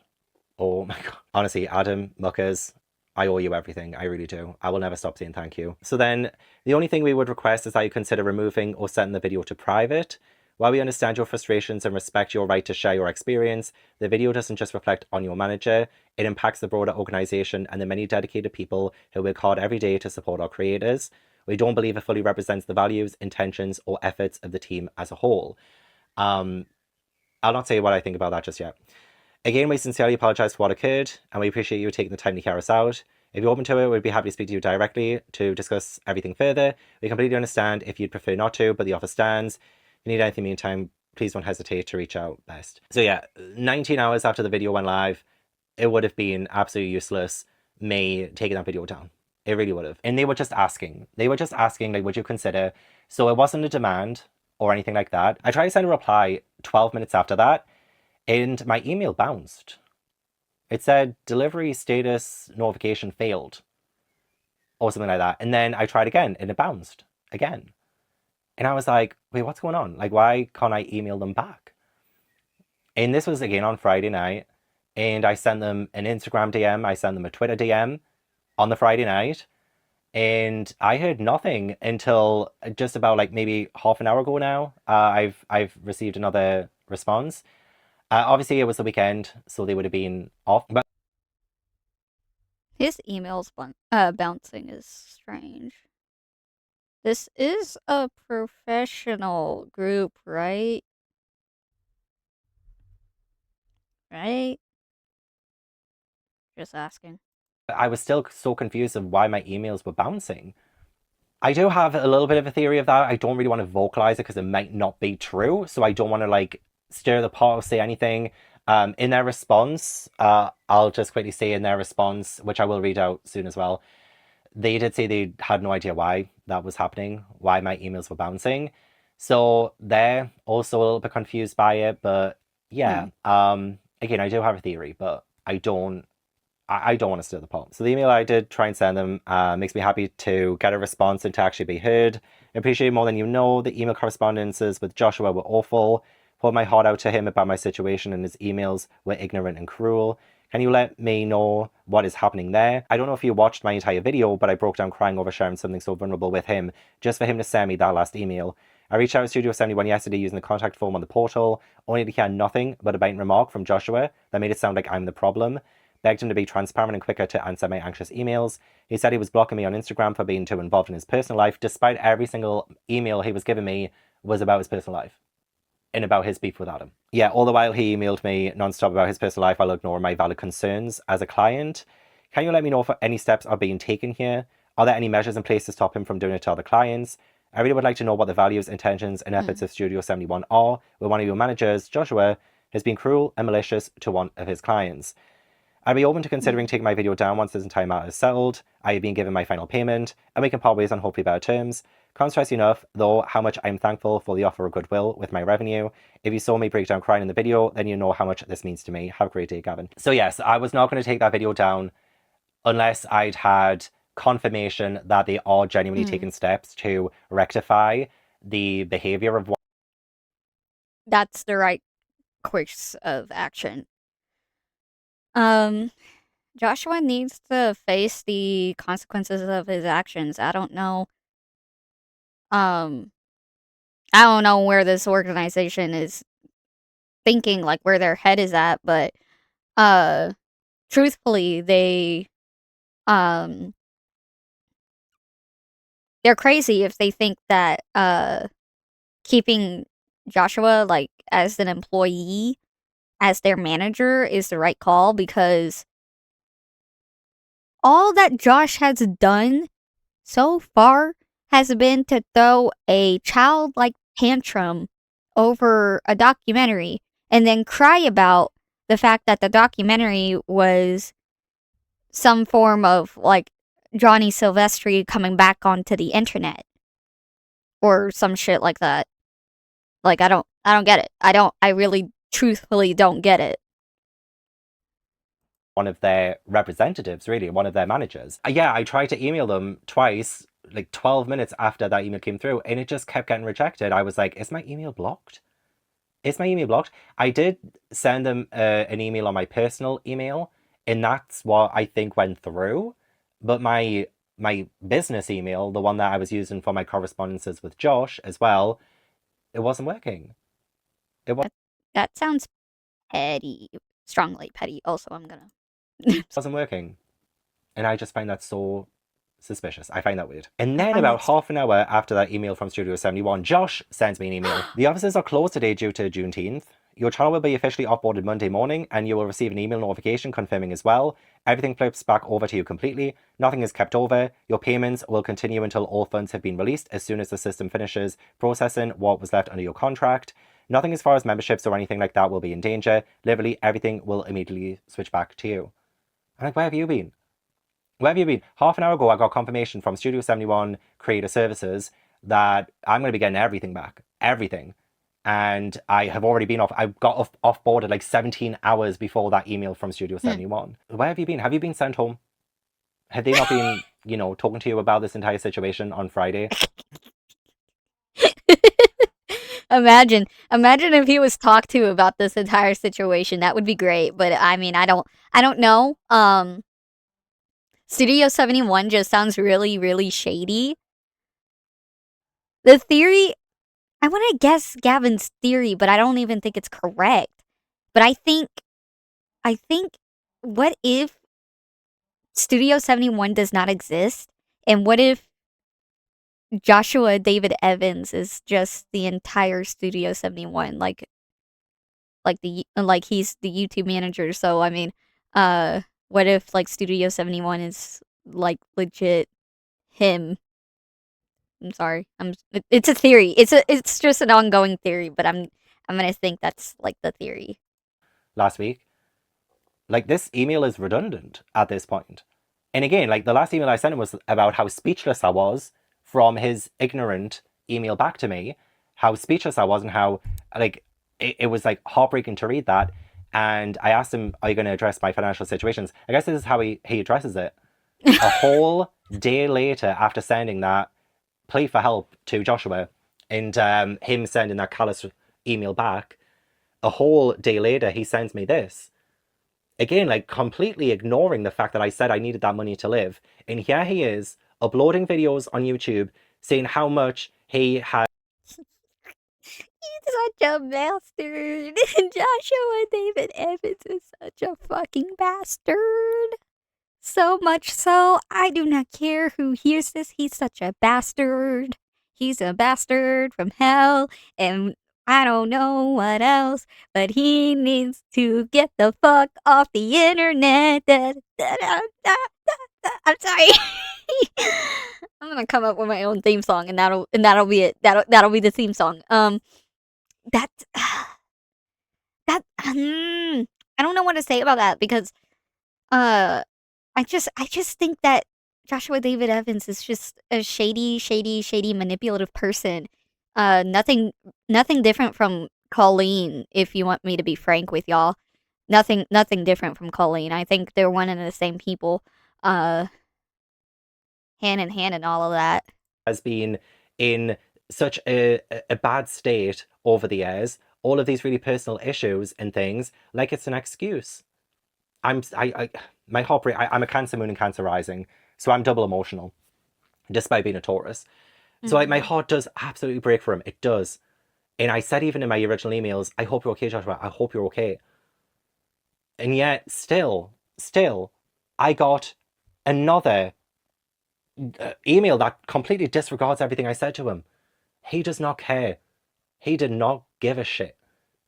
Oh my God. Honestly, Adam, Muckers, I owe you everything. I really do. I will never stop saying thank you. So then, the only thing we would request is that you consider removing or setting the video to private. While we understand your frustrations and respect your right to share your experience, the video doesn't just reflect on your manager, it impacts the broader organisation and the many dedicated people who work hard every day to support our creators. We don't believe it fully represents the values, intentions, or efforts of the team as a whole. I'll not say what I think about that just yet. Again, we sincerely apologise for what occurred, and we appreciate you taking the time to hear us out. If you're open to it, we'd be happy to speak to you directly to discuss everything further. We completely understand if you'd prefer not to, but the offer stands. If you need anything in the meantime, please don't hesitate to reach out best. So yeah, 19 hours after the video went live, it would have been absolutely useless me taking that video down. It really would have. And they were just asking. Like, would you consider? So it wasn't a demand or anything like that. I tried to send a reply 12 minutes after that, and my email bounced. It said delivery status notification failed or something like that. And then I tried again and it bounced again. And I was like, wait, what's going on? Like, why can't I email them back? And this was again on Friday night. And I sent them an Instagram DM. I sent them a Twitter DM on the Friday night. And I heard nothing until just about like maybe half an hour ago now. I've received another response. Obviously, it was the weekend, so they would have been off. But His emails bouncing is strange. This is a professional group, right? Right? Just asking. I was still so confused of why my emails were bouncing. I do have a little bit of a theory of that. I don't really want to vocalize it because it might not be true. So I don't want to like stir the pot or say anything. In their response, I'll just quickly say in their response, which I will read out soon as well. They did say they had no idea why that was happening, why my emails were bouncing. So they're also a little bit confused by it. But yeah, again, I do have a theory, but I don't want to stir the pot. So the email I did try and send them makes me happy to get a response and to actually be heard. I appreciate it more than you know. The email correspondences with Joshua were awful. poured my heart out to him about my situation, and his emails were ignorant and cruel. Can you let me know what is happening there? I don't know if you watched my entire video, but I broke down crying over sharing something so vulnerable with him, just for him to send me that last email. I reached out to Studio 71 yesterday using the contact form on the portal, only to hear nothing but a biting remark from Joshua that made it sound like I'm the problem. Begged him to be transparent and quicker to answer my anxious emails. He said he was blocking me on Instagram for being too involved in his personal life, despite every single email he was giving me was about his personal life and about his beef with Adam. Yeah, all the while he emailed me non-stop about his personal life, I'll ignore my valid concerns as a client. Can you let me know if any steps are being taken here? Are there any measures in place to stop him from doing it to other clients? I really would like to know what the values, intentions, and efforts of Studio 71 are, where one of your managers, Joshua, has been cruel and malicious to one of his clients. I'd be open to considering taking my video down once this entire matter is settled. I have been given my final payment, and we can part ways on hopefully better terms. Can't stress enough, though, how much I'm thankful for the offer of goodwill with my revenue. If you saw me break down crying in the video, then you know how much this means to me. Have a great day, Gavin. So yes, I was not going to take that video down unless I'd had confirmation that they are genuinely taking steps to rectify the behavior of That's the right course of action. Joshua needs to face the consequences of his actions. I don't know. I don't know where this organization is thinking, like where their head is at, but truthfully, um they're crazy if they think that keeping Joshua like as an employee, as their manager is the right call, because all that Josh has done so far has been to throw a childlike tantrum over a documentary and then cry about the fact that the documentary was some form of like Johnny Silvestri coming back onto the internet or some shit like that. Like I don't get it. I really truthfully don't get it. one of their representatives, really, one of their managers. Yeah, I tried to email them twice, like 12 minutes after that email came through, and it just kept getting rejected. I was like, is my email blocked? Is my email blocked? I did send them an email on my personal email, and that's what I think went through. But my business email, the one that I was using for my correspondences with Josh as well, it wasn't working. That sounds petty. Strongly petty. Also, I'm gonna. Wasn't working. And I just find that so suspicious. I find that weird. And then about half an hour after that email from Studio 71, Josh sends me an email. The offices are closed today due to Juneteenth. Your channel will be officially offboarded Monday morning, and you will receive an email notification confirming as well. Everything flips back over to you completely. Nothing is kept over. Your payments will continue until all funds have been released as soon as the system finishes processing what was left under your contract. Nothing as far as memberships or anything like that will be in danger. Literally everything will immediately switch back to you. I'm like, where have you been? Where have you been? Half an hour ago, I got confirmation from Studio 71 Creator Services that I'm going to be getting everything back. Everything. And I have already been off. I got off board at like 17 hours before that email from Studio 71. Where have you been? Have you been sent home? Have they not been, talking to you about this entire situation on Friday? Imagine if he was talked to about this entire situation. That would be great. But I mean, I don't know. Studio 71 just sounds really, really shady. The theory, I want to guess Gavin's theory, but I don't even think it's correct. But I think, what if Studio 71 does not exist? And what if Joshua David Evans is just the entire Studio 71? Like he's the YouTube manager. So, I mean, what if like Studio 71 is like legit him? I'm sorry. It's a theory. It's just an ongoing theory, but I'm going to think that's like the theory. Last week. Like, this email is redundant at this point. And again, like, the last email I sent him was about how speechless I was from his ignorant email back to me. How speechless I was and how, like, it was, like, heartbreaking to read that. And I asked him, are you going to address my financial situations? I guess this is how he addresses it. A whole day later, after sending that plea for help to Joshua and him sending that callous email back, a whole day later, he sends me this. Again, like completely ignoring the fact that I said I needed that money to live. And here he is uploading videos on YouTube saying how much he had. He's such a bastard. Joshua David Evans is such a fucking bastard. So much so, I do not care who hears this. He's such a bastard. He's a bastard from hell, and I don't know what else, but he needs to get the fuck off the internet. I'm sorry. I'm gonna come up with my own theme song, and that'll be it. That'll be the theme song. That that I don't know what to say about that because uh I just think that Joshua David Evans is just a shady, manipulative person. Nothing different from Colleen, if you want me to be frank with y'all. Nothing different from Colleen. I think they're one and the same people, uh, hand in hand and all of that. Has been in such a bad state over the years, all of these really personal issues and things, like it's an excuse. My heartbreak. I'm a Cancer moon and Cancer rising, so I'm double emotional, despite being a Taurus. So like my heart does absolutely break for him. It does. And I said even in my original emails, I hope you're okay, Joshua. I hope you're okay. And yet, still, I got another email that completely disregards everything I said to him. He does not care. He did not give a shit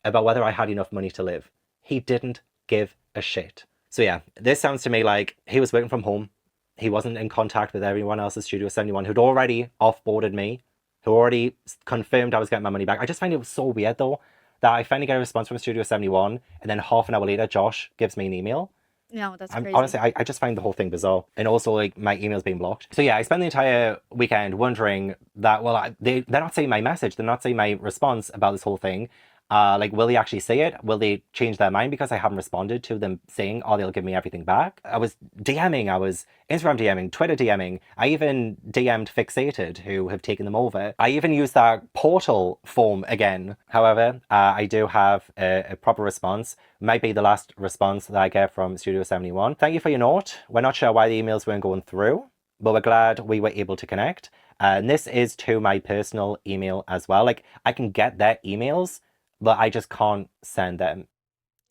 about whether I had enough money to live. He didn't give a shit. So yeah, this sounds to me like he was working from home. He wasn't in contact with everyone else at Studio 71 who'd already offboarded me, who already confirmed I was getting my money back. I just find it so weird though that I finally get a response from Studio 71 and then half an hour later Josh gives me an email. No, that's crazy. Honestly, I just find the whole thing bizarre. And also, like, my emails being blocked. So yeah, I spent the entire weekend wondering that, well, they're not saying my message. They're not saying my response about this whole thing. Like, will they actually say it? Will they change their mind because I haven't responded to them saying, oh, they'll give me everything back? I was DMing, I was Instagram DMing, Twitter DMing. I even DM'd Fixated, who have taken them over. I even used that portal form again. However, I do have a proper response. Might be the last response that I get from Studio 71. Thank you for your note. We're not sure why the emails weren't going through, but we're glad we were able to connect. And this is to my personal email as well. Like, I can get their emails, but I just can't send them.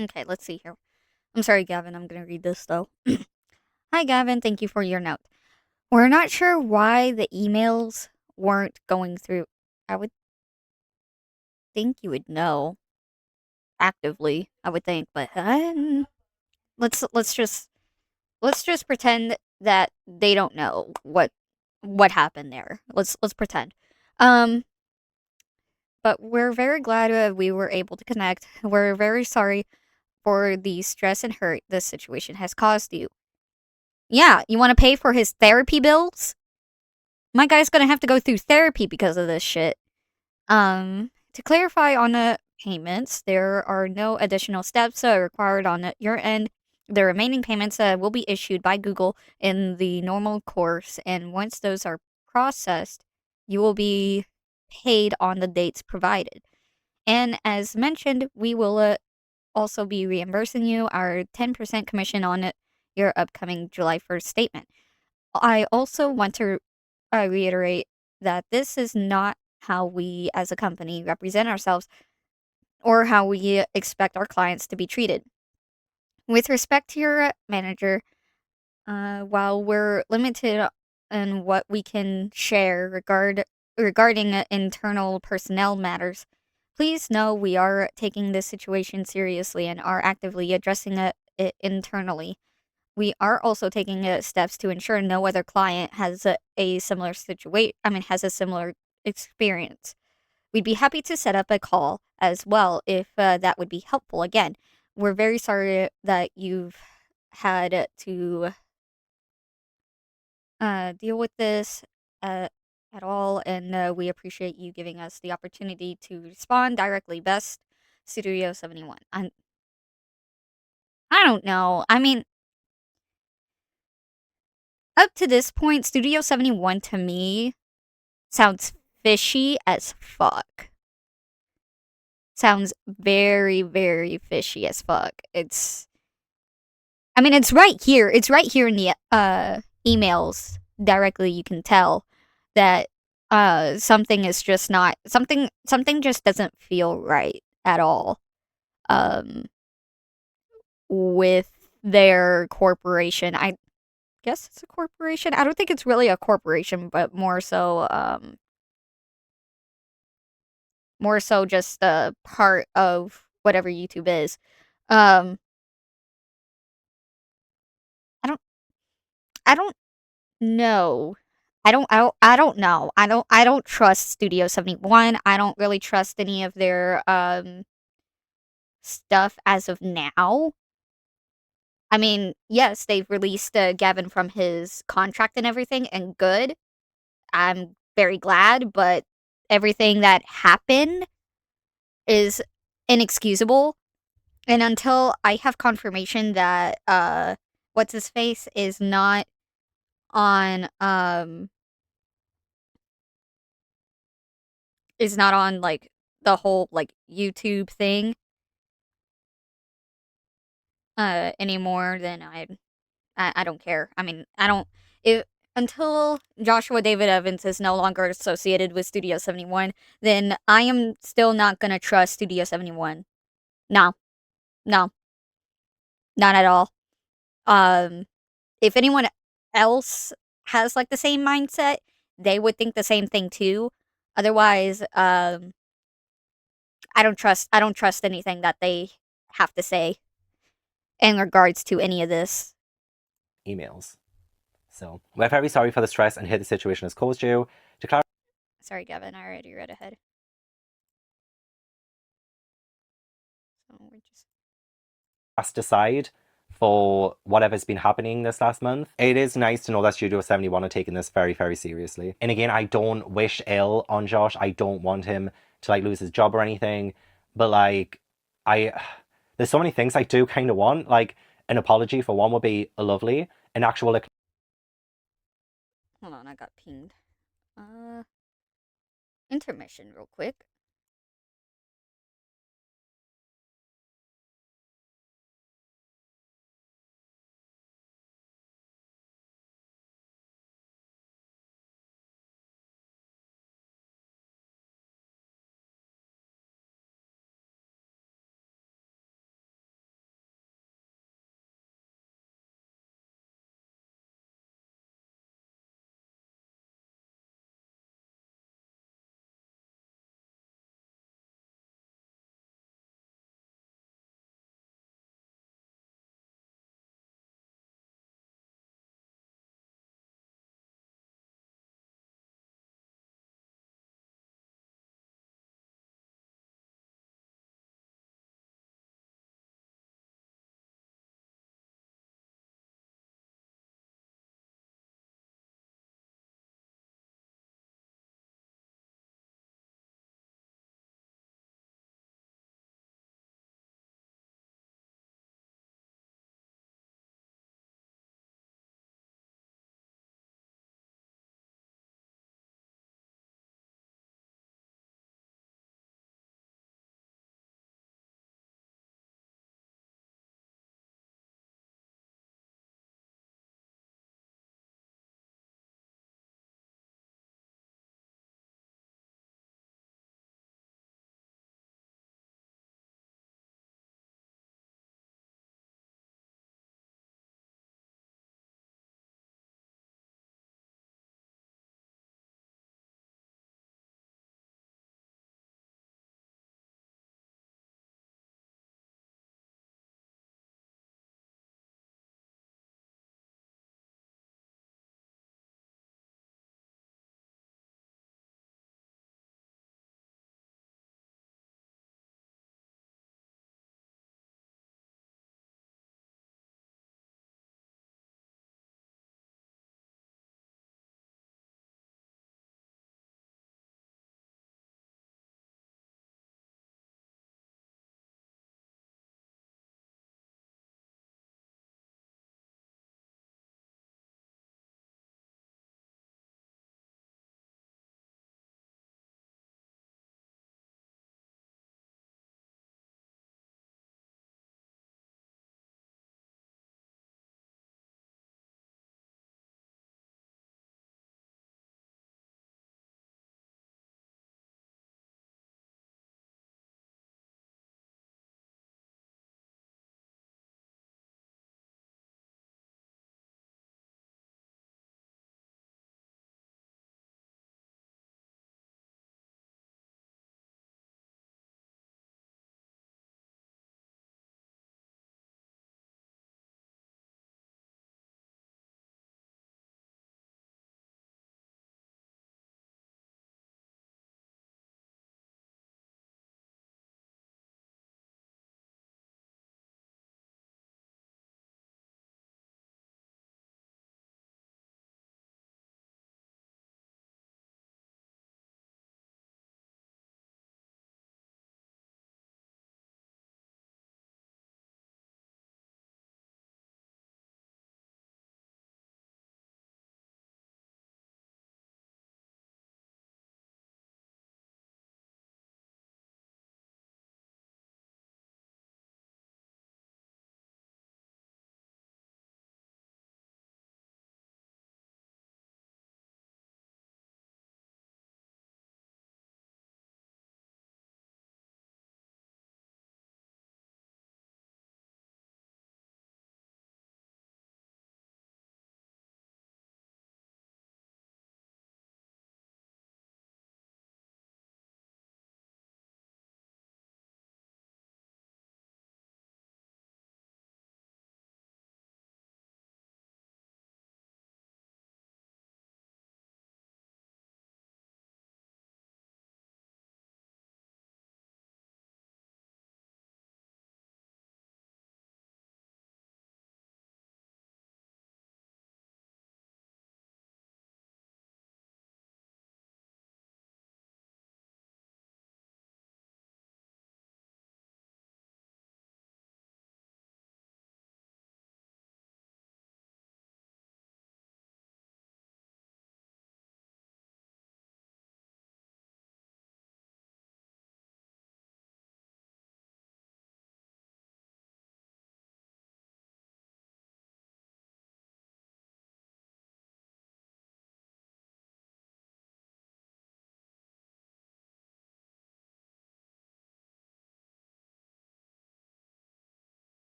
Okay, let's see here. I'm sorry, Gavin. I'm gonna read this though. Hi, Gavin. Thank you for your note. We're not sure why the emails weren't going through. I would think you would know actively. I would think, but let's just pretend that they don't know what happened there. Let's pretend. Um, but we're very glad we were able to connect. We're very sorry for the stress and hurt this situation has caused you. Yeah, you want to pay for his therapy bills? My guy's gonna have to go through therapy because of this shit. To clarify on the payments, there are no additional steps required on your end. The remaining payments will be issued by Google in the normal course, and once those are processed, you will be paid on the dates provided. And as mentioned, we will also be reimbursing you our 10% commission on your upcoming July 1st statement. I also want to reiterate that this is not how we as a company represent ourselves or how we expect our clients to be treated. With respect to your manager, while we're limited in what we can share regarding internal personnel matters, please know we are taking this situation seriously and are actively addressing it internally. We are also taking steps to ensure no other client has a similar situation. I mean, has a similar experience. We'd be happy to set up a call as well if that would be helpful. Again, we're very sorry that you've had to deal with this at all, and we appreciate you giving us the opportunity to respond directly. Best, Studio 71. I don't know. I mean, up to this point, Studio 71 to me sounds fishy as fuck. sounds very, very fishy as fuck. I mean, it's right here. It's right here in the emails directly. You can tell that something is just not something just doesn't feel right at all. Um, with their corporation. I guess it's a corporation. I don't think it's really a corporation, but more so just a part of whatever YouTube is. Um, I don't I don't know. I don't know. I don't trust Studio 71. I don't really trust any of their stuff as of now. I mean, yes, they've released Gavin from his contract and everything, and good. I'm very glad, but everything that happened is inexcusable. And until I have confirmation that what's his face on um is not on like the whole like YouTube thing anymore, then I don't care. I mean, I don't if until Joshua David Evans is no longer associated with Studio 71, then I am still not gonna trust Studio 71. No, no, not at all. Um, if anyone else has like the same mindset, they would think the same thing too. Otherwise, I don't trust anything that they have to say in regards to any of this. Emails. So we're very sorry for the stress and hate the situation has caused you. To clarify, Sorry, Gavin, I already read ahead. So we're just cast aside for whatever's been happening this last month, it is nice to know that Studio 71 are taking this very, very seriously. And again, I don't wish ill on Josh. I don't want him to like lose his job or anything. But like, I there's so many things I do kind of want. Like an apology for one would be lovely. An actual hold on, I got pinged. Intermission real quick.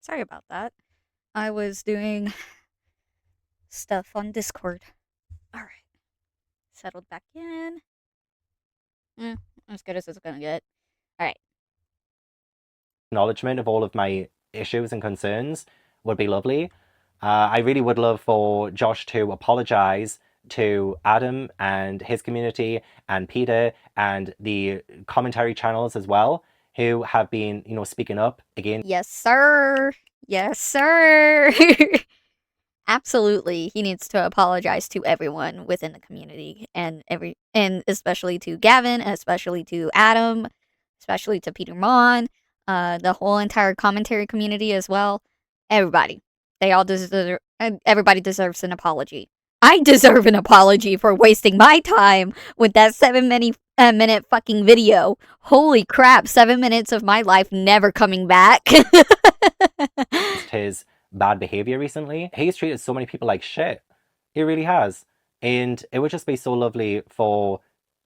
Sorry about that. I was doing stuff on Discord. Alright. Settled back in. As good as it's gonna get. Alright. Acknowledgement of all of my issues and concerns would be lovely. I really would love for Josh to apologize to Adam and his community and Peter and the commentary channels as well, who have been, speaking up again. Yes, sir. Yes, sir. Absolutely. He needs to apologize to everyone within the community and especially to Gavin, especially to Adam, especially to Peter Mon, the whole entire commentary community as well. Everybody. They all deserve everybody deserves an apology. I deserve an apology for wasting my time with that 7-minute fucking video. Holy crap, 7 minutes of my life never coming back. His bad behavior recently. He's treated so many people like shit. He really has. And it would just be so lovely for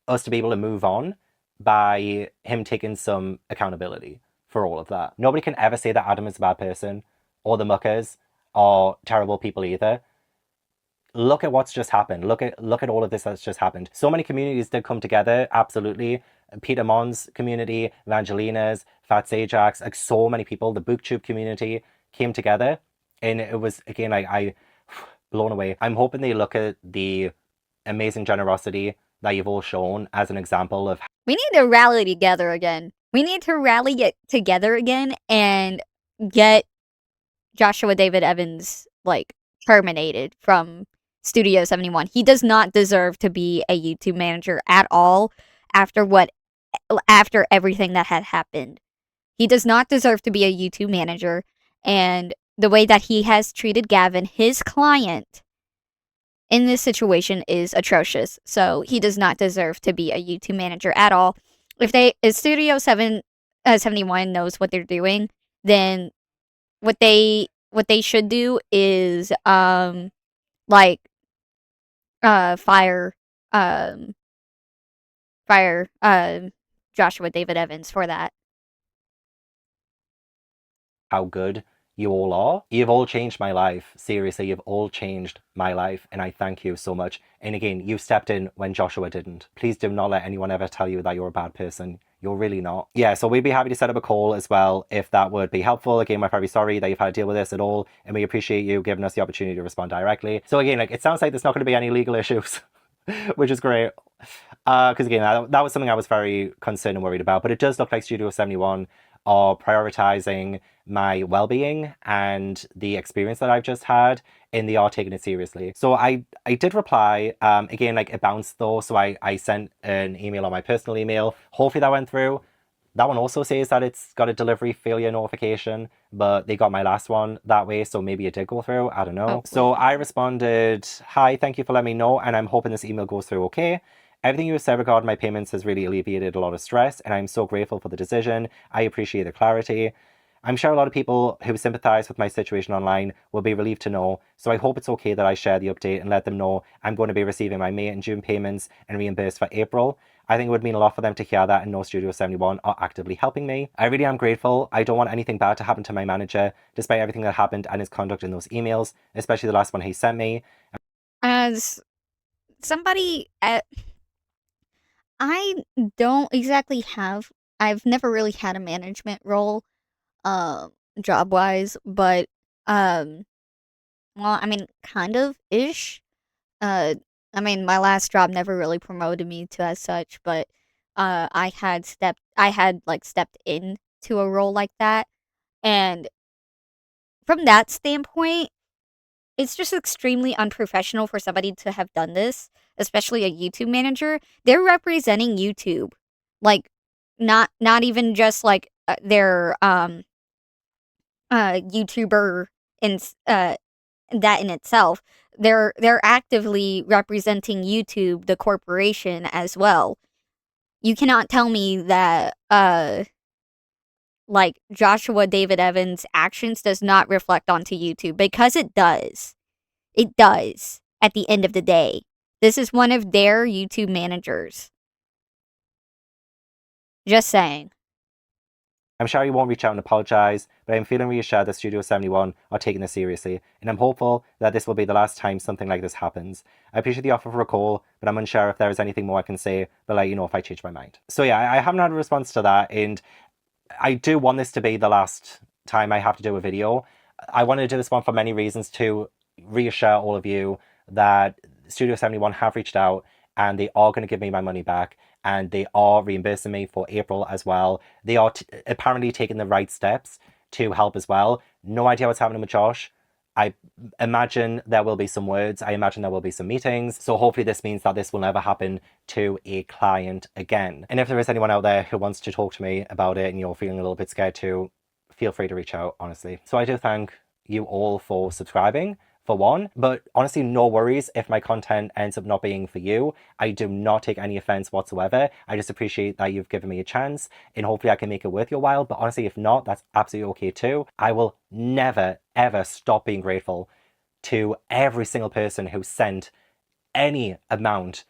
us to be able to move on by him taking some accountability for all of that. Nobody can ever say that Adam is a bad person or the muckers are terrible people either. Look at what's just happened. Look at all of this that's just happened. So many communities did come together, absolutely. Peter Mon's community, Evangelina's, Fats Ajax, like so many people, the BookTube community came together. And it was, again, I blown away. I'm hoping they look at the amazing generosity that you've all shown as an example of. We need to rally together again. We need to rally together again and get Joshua David Evans, like, terminated from Studio 71. He does not deserve to be a YouTube manager at all after everything that had happened. He does not deserve to be a YouTube manager, and the way that he has treated Gavin, his client, in this situation is atrocious. So he does not deserve to be a YouTube manager at all. If Studio 71 knows what they're doing, then what they should do is fire Joshua David Evans for that. How good you all are. You've all changed my life. Seriously, you've all changed my life, and I thank you so much. And again, you stepped in when Joshua didn't. Please do not let anyone ever tell you that you're a bad person. You're really not. Yeah, so we'd be happy to set up a call as well if that would be helpful. Again, we're very sorry that you've had to deal with this at all, and we appreciate you giving us the opportunity to respond directly. So again, it sounds like there's not going to be any legal issues, which is great. Because again, that was something I was very concerned and worried about. But it does look like Studio 71 are prioritizing my well-being and the experience that I've just had, and they are taking it seriously. So I did reply. Again, it bounced though, so I sent an email on my personal email. Hopefully that went through. That one also says that it's got a delivery failure notification, but they got my last one that way, so maybe it did go through. I don't know. So I responded, "Hi, thank you for letting me know, and I'm hoping this email goes through okay. Everything you have said regarding my payments has really alleviated a lot of stress, and I'm so grateful for the decision. I appreciate the clarity. I'm sure a lot of people who sympathize with my situation online will be relieved to know, so I hope it's okay that I share the update and let them know I'm going to be receiving my May and June payments and reimbursed for April. I think it would mean a lot for them to hear that and know Studio 71 are actively helping me. I really am grateful. I don't want anything bad to happen to my manager, despite everything that happened and his conduct in those emails, especially the last one he sent me." As somebody I don't exactly have. I've never really had a management role, job wise, but well, I mean, kind of ish. I mean, my last job never really promoted me to as such, but I had stepped into a role like that, and from that standpoint, it's just extremely unprofessional for somebody to have done this, especially a YouTube manager. They're representing YouTube, like not even just like their YouTuber in that in itself. They're actively representing YouTube, the corporation, as well. You cannot tell me that like Joshua David Evans' actions does not reflect onto YouTube, because it does. It does at the end of the day. This is one of their YouTube managers. Just saying. I'm sure you won't reach out and apologise, but I'm feeling reassured that Studio 71 are taking this seriously, and I'm hopeful that this will be the last time something like this happens. I appreciate the offer for a call, but I'm unsure if there is anything more I can say, but let you know if I change my mind. So yeah, I haven't had a response to that, and I do want this to be the last time I have to do a video. I want to do this one for many reasons, to reassure all of you that Studio 71 have reached out and they are going to give me my money back, and they are reimbursing me for April as well. They are apparently taking the right steps to help as well. No idea what's happening with Josh. I imagine there will be some words. I imagine there will be some meetings. So hopefully this means that this will never happen to a client again. And if there is anyone out there who wants to talk to me about it and you're feeling a little bit scared too, feel free to reach out, honestly. So I do thank you all for subscribing, for one, but honestly, no worries if my content ends up not being for you. I do not take any offense whatsoever. I just appreciate that you've given me a chance, and hopefully I can make it worth your while. But honestly, if not, that's absolutely okay too. I will never, ever stop being grateful to every single person who sent any amount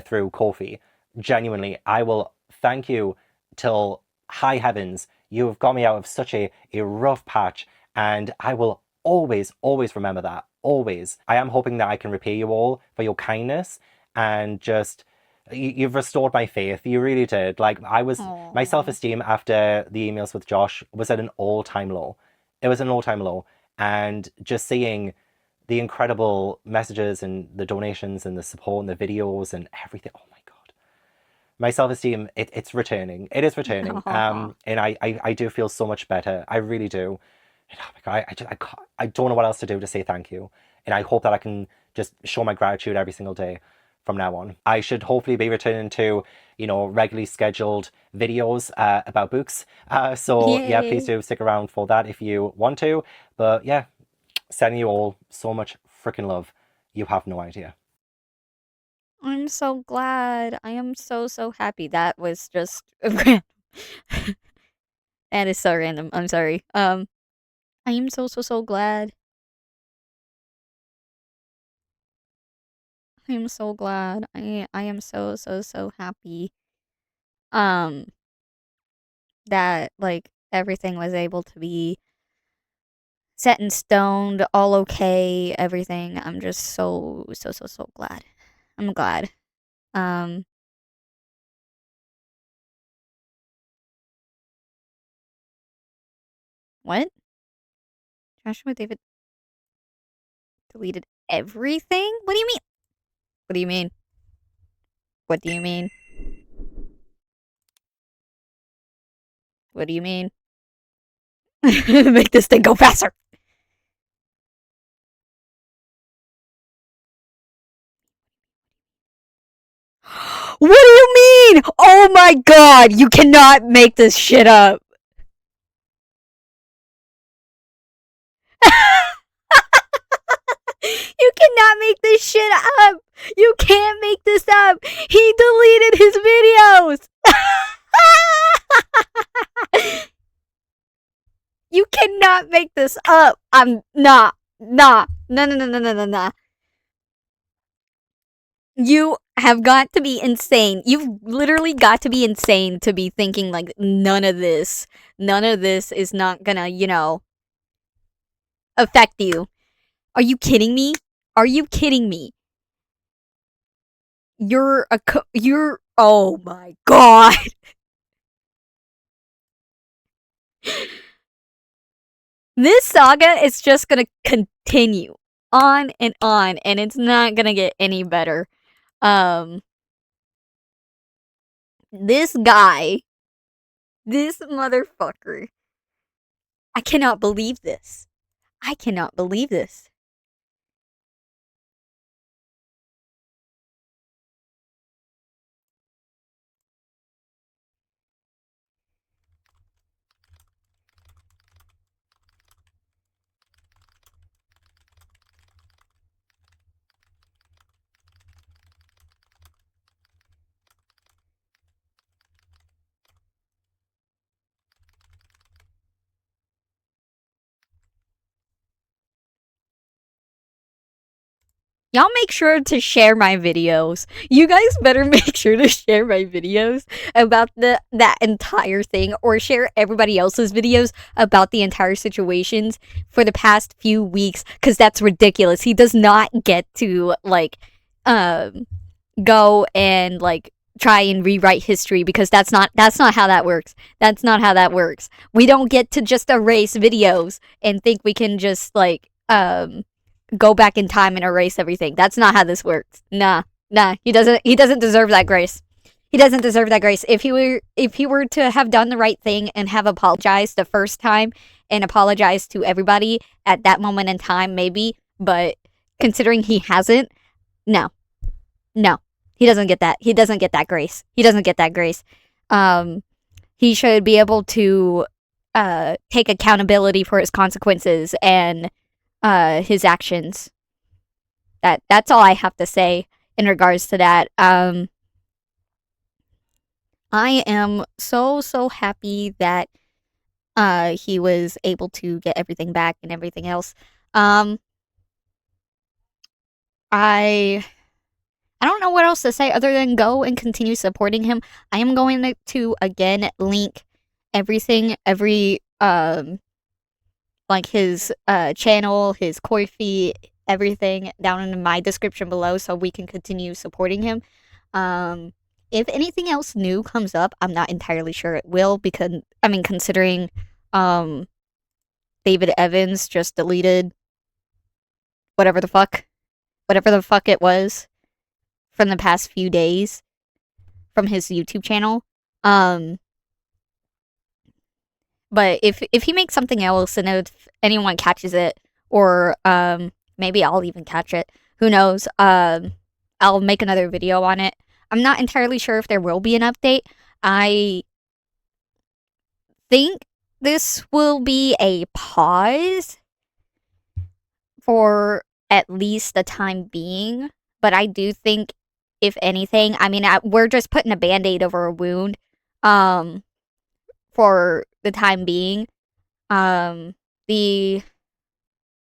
through Kofi. Genuinely, I will thank you till high heavens. You have got me out of such a rough patch, and I will always, always remember that. Always. I am hoping that I can repay you all for your kindness, and just you've restored my faith. You really did. Like, my self-esteem after the emails with Josh was at an all-time low. It was an all-time low. And just seeing the incredible messages and the donations and the support and the videos and everything. Oh my God. My self-esteem, it's returning. It is returning. And I do feel so much better. I really do. And oh my God, I don't know what else to do to say thank you. And I hope that I can just show my gratitude every single day from now on. I should hopefully be returning to, regularly scheduled videos about books. So yeah, please do stick around for that if you want to. But yeah, sending you all so much freaking love. You have no idea. I'm so glad. I am so, so happy. That was just random. That is so random. I'm sorry. I am so, so, so glad. I am so glad. I am so, so, so happy. Um, that like everything was able to be set in stone, all okay, everything. I'm just so, so, so, so glad. I'm glad. Um, what? Joshua David deleted everything? What do you mean? What do you mean? What do you mean? What do you mean? Make this thing go faster. What do you mean? Oh my god, you cannot make this shit up. You cannot make this shit up. You can't make this up. He deleted his videos. You cannot make this up. I'm not. Nah. No, no, no, no, no, no, no. You have got to be insane. You've literally got to be insane to be thinking like none of this is not gonna, affect you. Are you kidding me? Are you kidding me? You're oh my god. This saga is just gonna continue on, and it's not gonna get any better. Um, this guy, this motherfucker, I cannot believe this. I cannot believe this. y'all make sure to share my videos. You guys better make sure to share my videos about that entire thing, or share everybody else's videos about the entire situations for the past few weeks, because that's ridiculous. He does not get to, like, go and, like, try and rewrite history, because that's not how that works. That's not how that works. We don't get to just erase videos and think we can just, like, go back in time and erase everything. That's not how this works. Nah. He doesn't deserve that grace. He doesn't deserve that grace. If he were to have done the right thing and have apologized the first time and apologized to everybody at that moment in time, maybe, but considering he hasn't, no. He doesn't get that. He doesn't get that grace. He doesn't get that grace. He should be able to take accountability for his consequences and his actions. That's all I have to say in regards to that. I am so happy that he was able to get everything back and everything else. I don't know what else to say other than go and continue supporting him. I am going to again link everything, like his channel, his Kofi, everything down in my description below, so we can continue supporting him. If anything else new comes up, I'm not entirely sure it will, because considering David Evans just deleted whatever the fuck it was from the past few days from his YouTube channel. But if he makes something else, and if anyone catches it, or maybe I'll even catch it, who knows, I'll make another video on it. I'm not entirely sure if there will be an update. I think this will be a pause for at least the time being, but I do think, if anything, we're just putting a band-aid over a wound, for the time being. The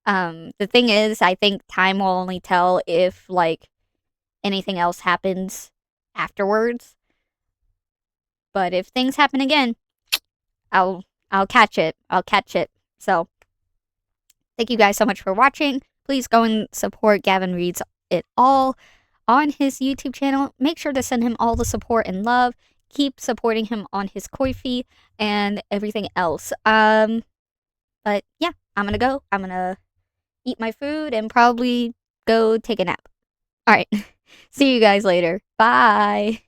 thing is, I think time will only tell if, like, anything else happens afterwards. But if things happen again, I'll catch it. So, thank you guys so much for watching. Please go and support Gavin Reads It All on his YouTube channel. Make sure to send him all the support and love. Keep supporting him on his Kofi and everything else. But yeah, I'm gonna go. I'm gonna eat my food and probably go take a nap. Alright. See you guys later. Bye.